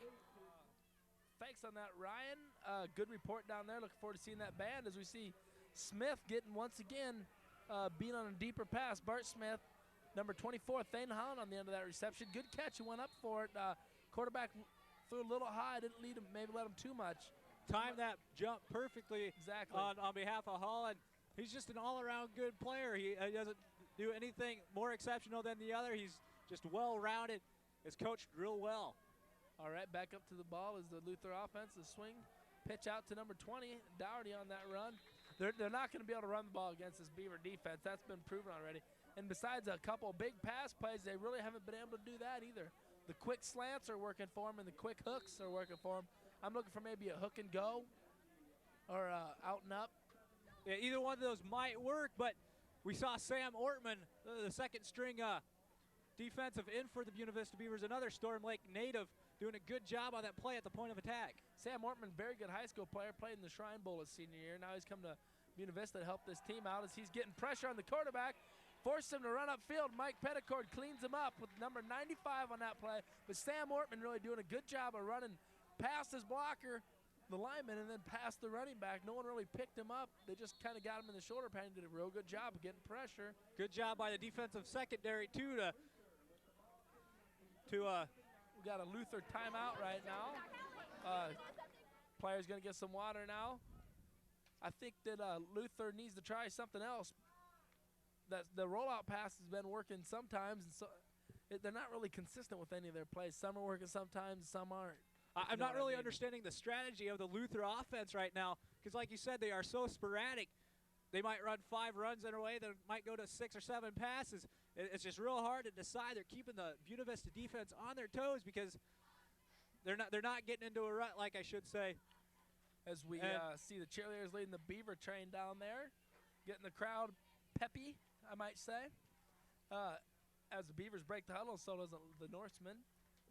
Thanks on that, Ryan. Good report down there. Looking forward to seeing that band as we see Smith getting once again being on a deeper pass. Bart Smith, number 24, Thane Holland on the end of that reception. Good catch. He went up for it. Quarterback threw a little high. Didn't lead him. Maybe let him too much. Timed that jump perfectly. Exactly. On behalf of Holland. He's just an all-around good player. He doesn't do anything more exceptional than the other. He's just well-rounded. Is coached real well. All right, back up to the ball is the Luther offense. The swing pitch out to number 20, Dougherty on that run. They're not going to be able to run the ball against this Beaver defense. That's been proven already. And besides a couple big pass plays, they really haven't been able to do that either. The quick slants are working for them, and the quick hooks are working for them. I'm looking for maybe a hook and go or out and up. Yeah, either one of those might work, but we saw Sam Ortman, the second string defensive end for the Buena Vista Beavers, another Storm Lake native, doing a good job on that play at the point of attack. Sam Ortman, very good high school player, played in the Shrine Bowl his senior year. Now he's come to Buena Vista to help this team out as he's getting pressure on the quarterback. Forces him to run upfield. Mike Petticord cleans him up with number 95 on that play. But Sam Ortman really doing a good job of running past his blocker, the lineman, and then past the running back. No one really picked him up. They just kind of got him in the shoulder pad and did a real good job of getting pressure. Good job by the defensive secondary, too, we got a Luther timeout right now. Player's going to get some water now. I think that Luther needs to try something else. The rollout pass has been working sometimes, and so they're not really consistent with any of their plays. Some are working sometimes, some aren't. I'm not really understanding the strategy of the Luther offense right now because, like you said, they are so sporadic. They might run 5 runs in a way. They might go to 6 or 7 passes. It's just real hard to decide. They're keeping the Buena Vista defense on their toes because they're not getting into a rut, like I should say. As we see the cheerleaders leading the Beaver train down there, getting the crowd peppy, I might say. As the Beavers break the huddle, so does the Norsemen.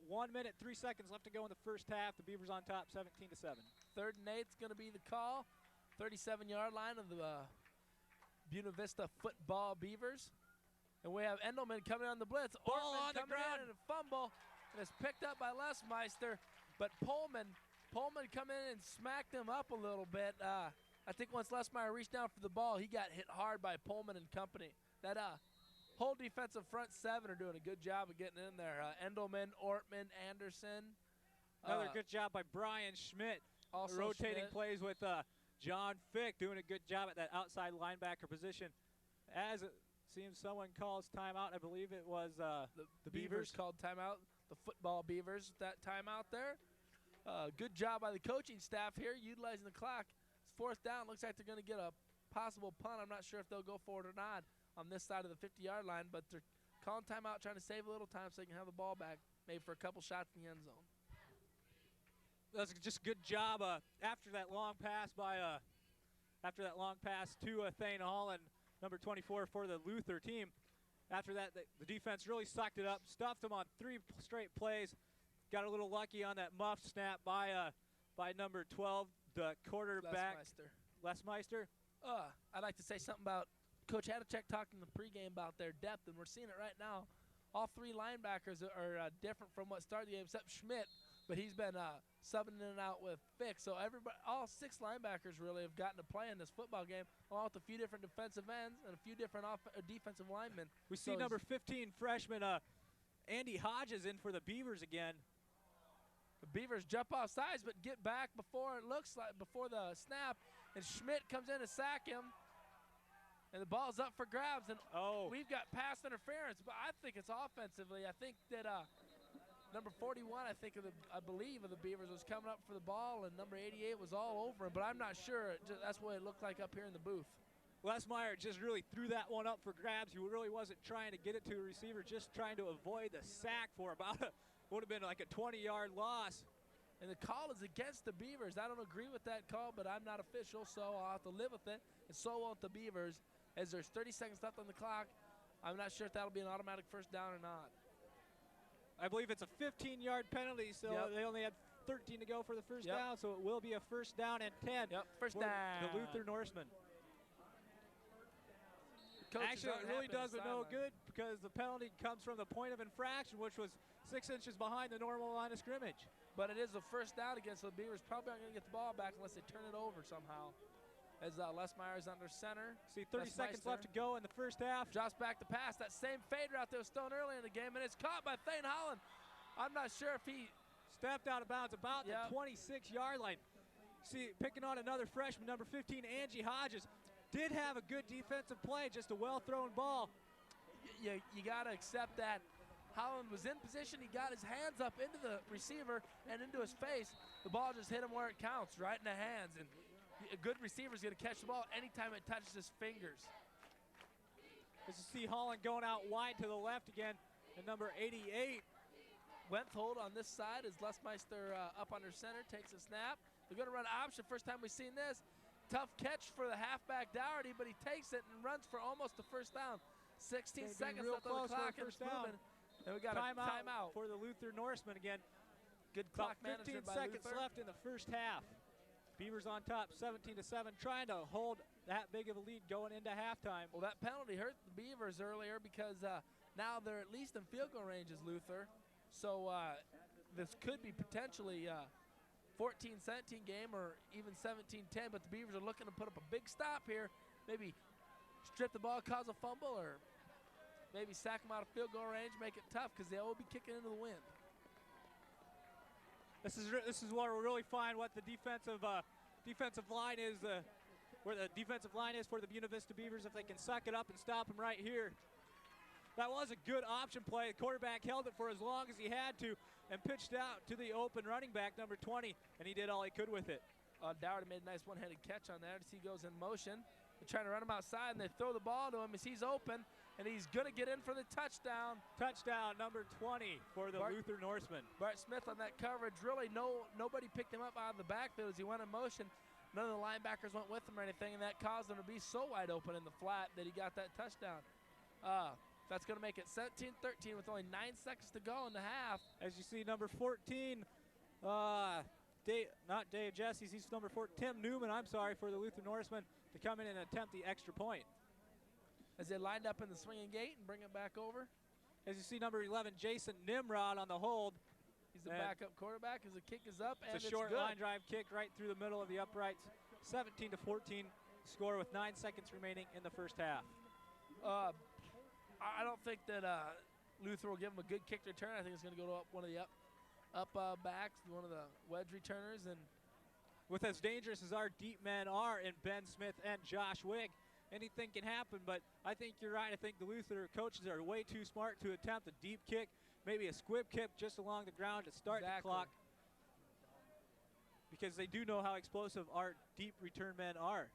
1 minute, 3 seconds left to go in the first half. The Beavers on top, 17-7. 3rd and 8's going to be the call. 37-yard line of the Buena Vista football Beavers. And we have Endelman coming on the blitz. Ball Ortman on the ground. and a fumble. And it's picked up by Lesmeister. But Pullman come in and smacked him up a little bit. I think once Lesmeister reached down for the ball, he got hit hard by Pullman and company. That whole defensive front 7 are doing a good job of getting in there. Endelman, Ortman, Anderson. Another good job by Brian Schmidt. Also rotating Schmidt. plays with John Fick, doing a good job at that outside linebacker position. As it seems someone calls timeout, I believe it was the Beavers called timeout. The football Beavers, that timeout there. Good job by the coaching staff here, utilizing the clock. It's 4th down. Looks like they're going to get a possible punt. I'm not sure if they'll go for it or not on this side of the 50-yard line, but they're calling timeout, trying to save a little time so they can have the ball back, maybe for a couple shots in the end zone. That's just a good job after that long pass to Thane Holland, number 24 for the Luther team. After that, the defense really sucked it up, stuffed them on 3 straight plays. Got a little lucky on that muff snap by number 12, the quarterback. Lesmeister. I'd like to say something about Coach Hadachek talking in the pregame about their depth, and we're seeing it right now. All 3 linebackers are different from what started the game, except Schmidt, but he's been subbing in and out with Fick. So all 6 linebackers really have gotten to play in this football game, along with a few different defensive ends and a few different defensive linemen. We see number 15 freshman Andy Hodges in for the Beavers again. The Beavers jump off sides, but get back before the snap, and Schmidt comes in to sack him. And the ball's up for grabs, and we've got pass interference, but I think it's offensively. I think that number 41, I believe of the Beavers was coming up for the ball, and number 88 was all over him, but I'm not sure. That's what it looked like up here in the booth. Lesmeyer just really threw that one up for grabs. He really wasn't trying to get it to a receiver, just trying to avoid the sack for about would have been like a 20-yard loss. And the call is against the Beavers. I don't agree with that call, but I'm not official, so I'll have to live with it. And so won't the Beavers. As there's 30 seconds left on the clock, I'm not sure if that'll be an automatic first down or not. I believe it's a 15-yard penalty, so they only had 13 to go for the first down, so it will be a first down and 10. First down. The Luther Norsemen. Actually, it really does it no good because the penalty comes from the point of infraction, which was 6 inches behind the normal line of scrimmage. But it is a first down against the Beavers. Probably aren't going to get the ball back unless they turn it over somehow. As Lesmeyer's under center. See, 30 seconds left to go in the first half. Drops back to pass. That same fade route that was thrown early in the game, and it's caught by Thane Holland. I'm not sure if he stepped out of bounds about the 26-yard line. See, picking on another freshman, number 15, Angie Hodges. Did have a good defensive play, just a well-thrown ball. You got to accept that. Holland was in position. He got his hands up into the receiver and into his face. The ball just hit him where it counts, right in the hands. And a good receiver is going to catch the ball anytime it touches his fingers. As you see Holland going out wide to the left again, and number 88. Wenthold on this side as Lesmeister up under center, takes a snap. They're going to run option. First time we've seen this. Tough catch for the halfback Dougherty, but he takes it and runs for almost the first down. 16 seconds left on the clock, and it's moving. And we got a timeout for the Luther Norsemen again. Good clock management by 15 seconds left in the first half. Beavers on top, 17-7, trying to hold that big of a lead going into halftime. Well, that penalty hurt the Beavers earlier because now they're at least in field goal range as Luther. So this could be potentially 14-17 game or even 17-10, but the Beavers are looking to put up a big stop here. Maybe strip the ball, cause a fumble, or maybe sack them out of field goal range, make it tough because they will be kicking into the wind. This is where we really find what the defensive line is, where the defensive line is for the Buena Vista Beavers if they can suck it up and stop them right here. That was a good option play. The quarterback held it for as long as he had to and pitched out to the open running back, number 20, and he did all he could with it. Dougherty made a nice one-handed catch on that as he goes in motion. They're trying to run him outside, and they throw the ball to him as he's open, and he's going to get in for the touchdown. Touchdown, number 20 for the Luther Norsemen. Bart Smith on that coverage. Really, nobody picked him up out of the backfield as he went in motion. None of the linebackers went with him or anything, and that caused him to be so wide open in the flat that he got that touchdown. That's going to make it 17-13 with only 9 seconds to go in the half. As you see, number 14, not Dave Jesse's, he's number 4, Tim Newman, I'm sorry, for the Luther Norsemen to come in and attempt the extra point. As they lined up in the swinging gate and bring it back over. As you see, number 11, Jason Nimrod on the hold. He's the backup quarterback as the kick is up, and it's a short line drive kick right through the middle of the uprights. 17-14 score with 9 seconds remaining in the first half. I don't think that Luther will give him a good kick return. I think it's going to go to one of the up backs, one of the wedge returners. And with as dangerous as our deep men are in Ben Smith and Josh Wigg, anything can happen, but I think you're right. I think the Luther coaches are way too smart to attempt a deep kick, maybe a squib kick just along the ground to start the clock, because they do know how explosive our deep return men are.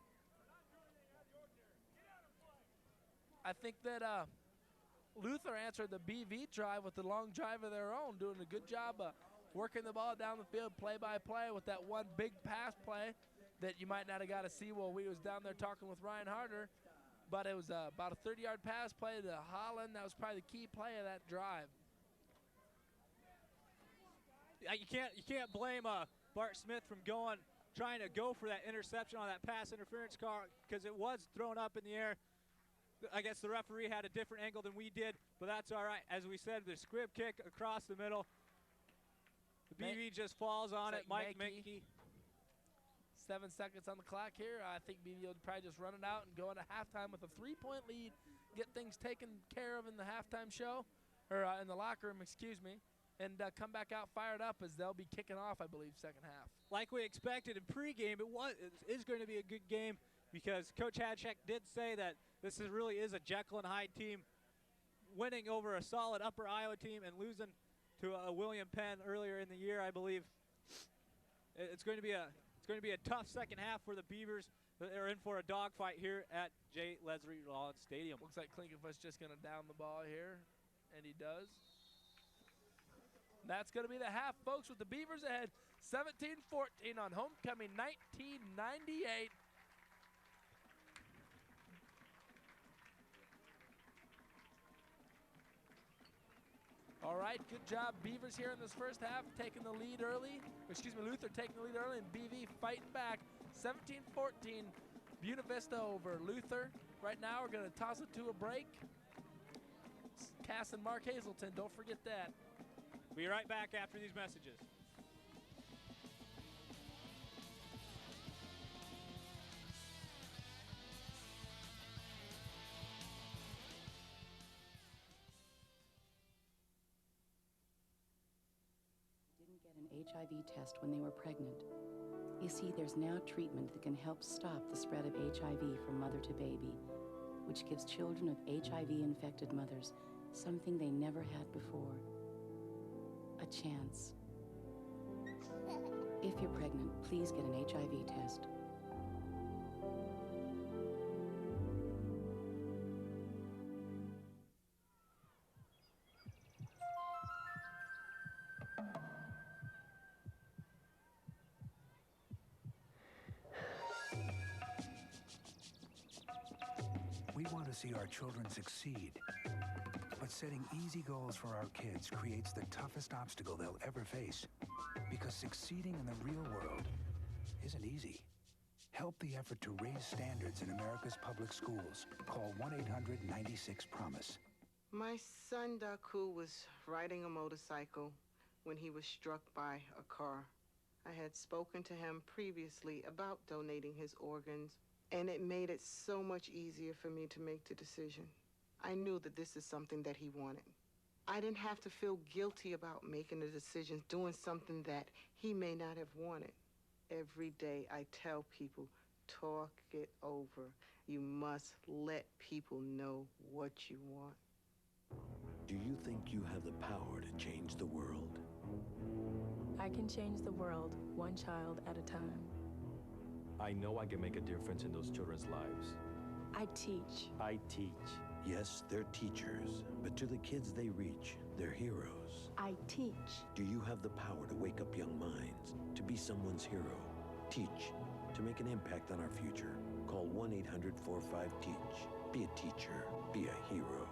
I think that Luther answered the BV drive with the long drive of their own, doing a good job working the ball down the field play by play with that one big pass play that you might not have got to see while we was down there talking with Ryan Harder. But it was about a 30-yard pass play to Holland. That was probably the key play of that drive. You can't blame Bart Smith from trying to go for that interception on that pass interference call because it was thrown up in the air. I guess the referee had a different angle than we did, but that's all right. As we said, the squib kick across the middle. The BV just falls on it. Mike Mickey. 7 seconds on the clock here. I think BV will probably just run it out and go into halftime with a 3-point lead, get things taken care of in the halftime show, or in the locker room, excuse me, and come back out fired up as they'll be kicking off, I believe, second half. Like we expected in pregame, it is going to be a good game because Coach Hadchek did say that this really is a Jekyll and Hyde team, winning over a solid Upper Iowa team and losing to a William Penn earlier in the year, I believe. It's going to be a tough second half for the Beavers. They're in for a dogfight here at J. Leslie Rollins Stadium. Looks like Klinkenfuss just going to down the ball here, and he does. That's going to be the half, folks, with the Beavers ahead 17-14 on homecoming 1998. All right, good job, Beavers, here in this first half, taking the lead early. Excuse me, Luther taking the lead early, and BV fighting back. 17-14, Buena Vista over Luther. Right now, we're going to toss it to a break. Cass and Mark Hazelton, don't forget that. Be right back after these messages. Didn't get an HIV test when they were pregnant. You see, there's now treatment that can help stop the spread of HIV from mother to baby, which gives children of HIV-infected mothers something they never had before. A chance. If you're pregnant, please get an HIV test. We want to see our children succeed. But setting easy goals for our kids creates the toughest obstacle they'll ever face. Because succeeding in the real world isn't easy. Help the effort to raise standards in America's public schools. Call 1-800-96-PROMISE. My son Daku was riding a motorcycle when he was struck by a car. I had spoken to him previously about donating his organs, and it made it so much easier for me to make the decision. I knew that this is something that he wanted. I didn't have to feel guilty about making a decision, doing something that he may not have wanted. Every day I tell people, talk it over. You must let people know what you want. Do you think you have the power to change the world? I can change the world one child at a time. I know I can make a difference in those children's lives. I teach. I teach. Yes, they're teachers, but to the kids they reach, they're heroes. I teach. Do you have the power to wake up young minds, to be someone's hero? Teach, to make an impact on our future. Call 1-800-45-TEACH. Be a teacher. Be a hero.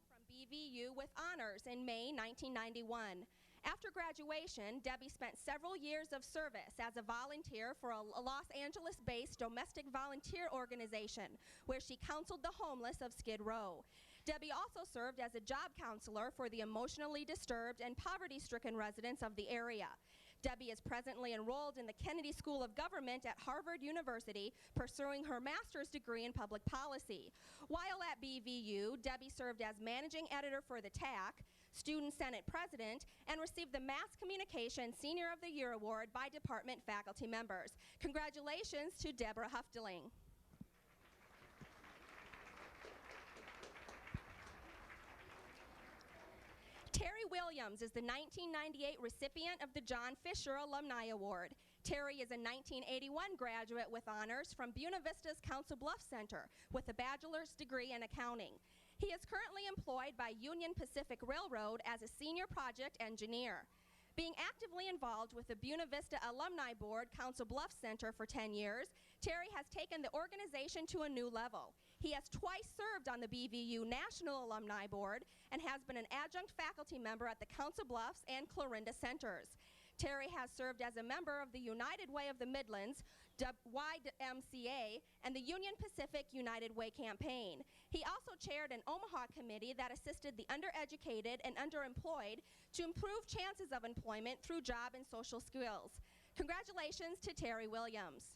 From BVU with honors in May 1991. After graduation, Debbie spent several years of service as a volunteer for a Los Angeles-based domestic volunteer organization where she counseled the homeless of Skid Row. Debbie also served as a job counselor for the emotionally disturbed and poverty-stricken residents of the area. Debbie is presently enrolled in the Kennedy School of Government at Harvard University, pursuing her master's degree in public policy. While at BVU, Debbie served as managing editor for the TAC, Student Senate President, and received the Mass Communication Senior of the Year Award by department faculty members. Congratulations to Deborah Hufteling. Terry Williams is the 1998 recipient of the John Fisher Alumni Award. Terry is a 1981 graduate with honors from Buena Vista's Council Bluffs Center with a bachelor's degree in accounting. He is currently employed by Union Pacific Railroad as a senior project engineer. Being actively involved with the Buena Vista Alumni Board Council Bluffs Center for 10 years, Terry has taken the organization to a new level. He has twice served on the BVU National Alumni Board and has been an adjunct faculty member at the Council Bluffs and Clarinda Centers. Terry has served as a member of the United Way of the Midlands, YMCA, and the Union Pacific United Way campaign. He also chaired an Omaha committee that assisted the undereducated and underemployed to improve chances of employment through job and social skills. Congratulations to Terry Williams.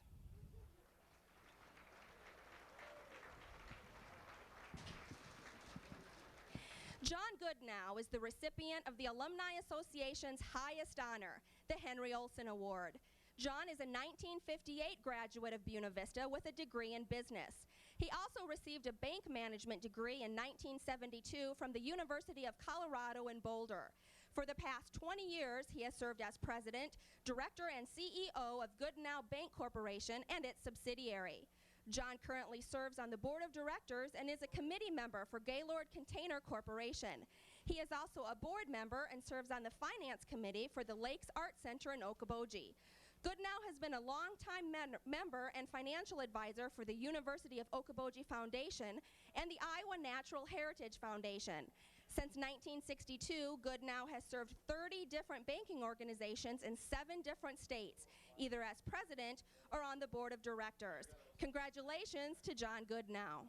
John Goodnow is the recipient of the Alumni Association's highest honor, the Henry Olson Award. John is a 1958 graduate of Buena Vista with a degree in business. He also received a bank management degree in 1972 from the University of Colorado in Boulder. For the past 20 years, he has served as president, director, and CEO of Goodnow Bank Corporation and its subsidiary. John currently serves on the board of directors and is a committee member for Gaylord Container Corporation. He is also a board member and serves on the finance committee for the Lakes Art Center in Okoboji. Goodnow has been a longtime member and financial advisor for the University of Okoboji Foundation and the Iowa Natural Heritage Foundation. Since 1962, Goodnow has served 30 different banking organizations in 7 different states, either as president or on the board of directors. Congratulations to John Goodnow.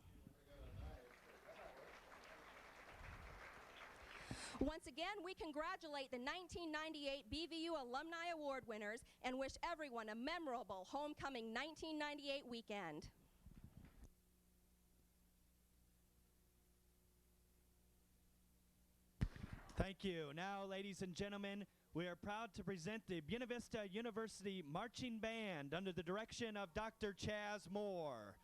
Once again, we congratulate the 1998 BVU Alumni Award winners and wish everyone a memorable homecoming 1998 weekend. Thank you. Now, ladies and gentlemen, we are proud to present the Buena Vista University Marching Band under the direction of Dr. Chaz Moore.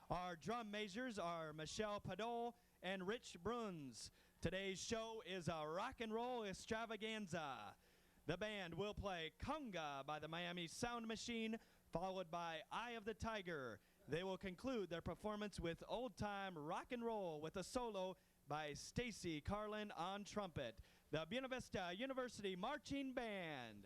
Our drum majors are Michelle Padot and Rich Bruns. Today's show is a rock and roll extravaganza. The band will play Conga by the Miami Sound Machine, followed by Eye of the Tiger. They will conclude their performance with Old Time Rock and Roll with a solo by Stacy Carlin on trumpet. The Buena Vista University Marching Band.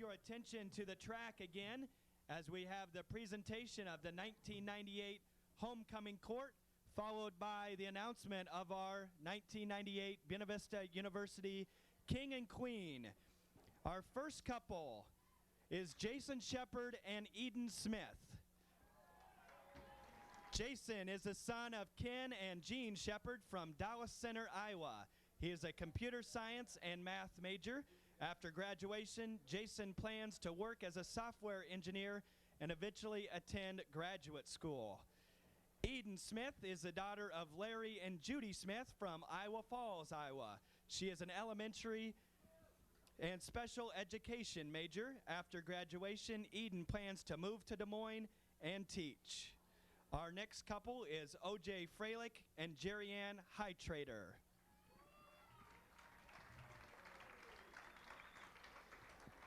your attention to the track again as we have the presentation of the 1998 homecoming court, followed by the announcement of our 1998 Buena Vista University King and Queen. Our first couple is Jason Shepard and Eden Smith. Jason is the son of Ken and Jean Shepard from Dallas Center, Iowa. He is a computer science and math major. After graduation, Jason plans to work as a software engineer and eventually attend graduate school. Eden Smith is the daughter of Larry and Judy Smith from Iowa Falls, Iowa. She is an elementary and special education major. After graduation, Eden plans to move to Des Moines and teach. Our next couple is O.J. Freilich and Jerry-Ann Hightrader.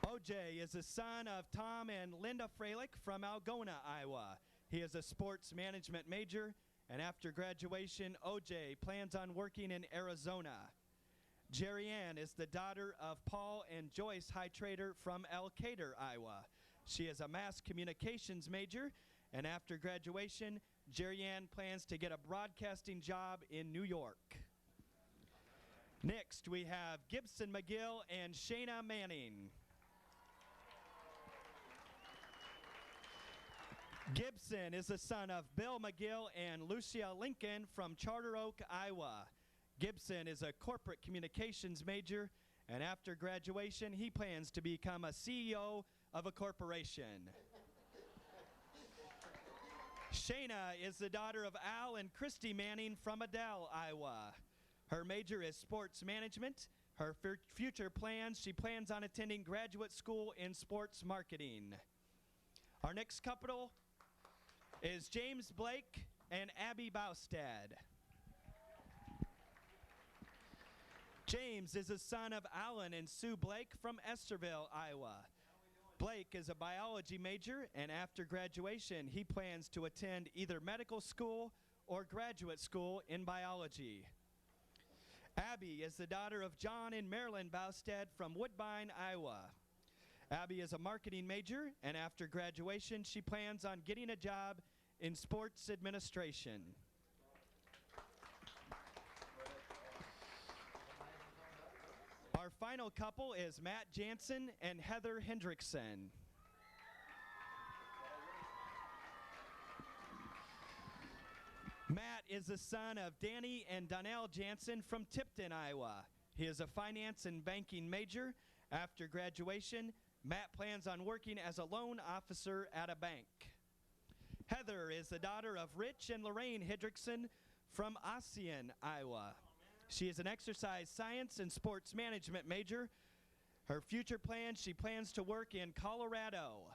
O.J. is the son of Tom and Linda Freilich from Algona, Iowa. He is a sports management major, and after graduation, O.J. plans on working in Arizona. Jerry-Ann is the daughter of Paul and Joyce Hightrader from Elkader, Iowa. She is a mass communications major, and after graduation, Jerry-Ann plans to get a broadcasting job in New York. Next, we have Gibson McGill and Shayna Manning. Gibson is the son of Bill McGill and Lucia Lincoln from Charter Oak, Iowa. Gibson is a corporate communications major, and after graduation, he plans to become a CEO of a corporation. Shayna is the daughter of Al and Christy Manning from Adel, Iowa. Her major is sports management. Her future plans, she plans on attending graduate school in sports marketing. Our next couple is James Blake and Abby Baustad. James is the son of Alan and Sue Blake from Esterville, Iowa. Blake is a biology major, and after graduation, he plans to attend either medical school or graduate school in biology. Abby is the daughter of John and Marilyn Baustad from Woodbine, Iowa. Abby is a marketing major, and after graduation, she plans on getting a job in sports administration. Our final couple is Matt Jansen and Heather Hendrickson. Matt is the son of Danny and Donnell Jansen from Tipton, Iowa. He is a finance and banking major. After graduation, Matt plans on working as a loan officer at a bank. Heather is the daughter of Rich and Lorraine Hendrickson from Ossian, Iowa. She is an exercise science and sports management major. Her future plans, she plans to work in Colorado.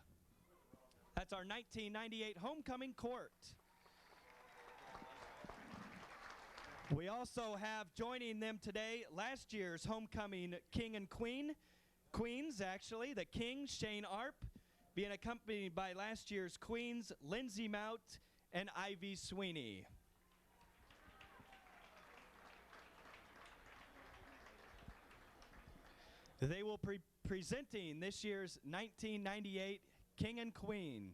That's our 1998 homecoming court. We also have joining them today last year's homecoming king and queens, actually, the king, Shane Arp, being accompanied by last year's queens, Lindsay Mout and Ivy Sweeney. They will be presenting this year's 1998 King and Queen.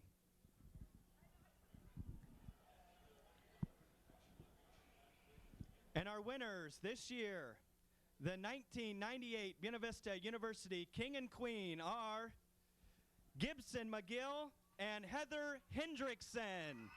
And our winners this year, the 1998 Buena Vista University King and Queen are Gibson McGill and Heather Hendrickson.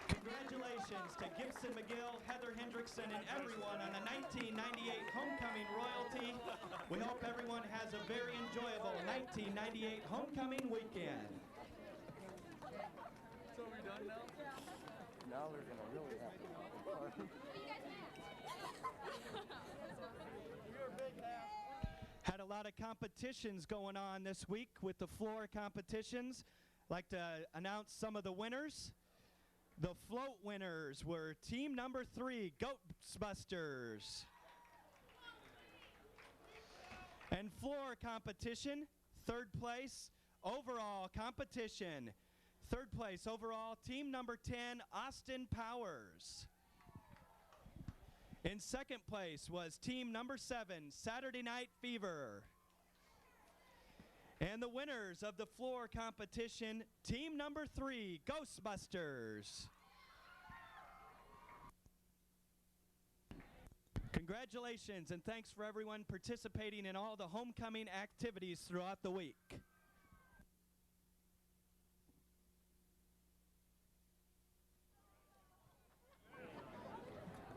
Congratulations to Gibson McGill, Heather Hendrickson, and everyone on the 1998 homecoming royalty. We hope everyone has a very enjoyable 1998 homecoming weekend. So are we done now? Now they're going to really have to have fun. Had a lot of competitions going on this week with the floor competitions. Like to announce some of the winners. The float winners were team number 3, Ghostbusters. And floor competition, third place, overall competition. Third place overall, team number 10, Austin Powers. In second place was team number 7, Saturday Night Fever. And the winners of the floor competition, team number 3, Ghostbusters. Congratulations and thanks for everyone participating in all the homecoming activities throughout the week.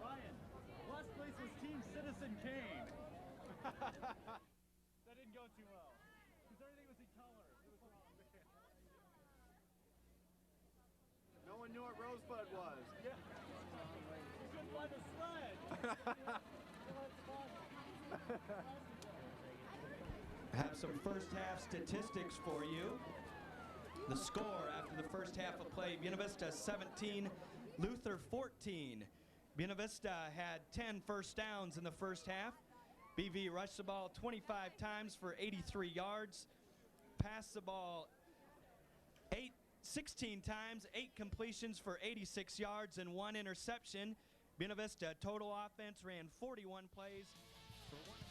Ryan, last place was Team Citizen Kane. That didn't go too well. Because everything was in color. It was wrong. No one knew what Rosebud was. Yeah. You couldn't find a sled. Have some first half statistics for you. The score after the first half of play, Buena Vista 17, Luther 14. Buena Vista had 10 first downs in the first half. BV rushed the ball 25 times for 83 yards. Passed the ball 16 times, 8 completions for 86 yards and 1 interception. Buena Vista total offense ran 41 plays for 1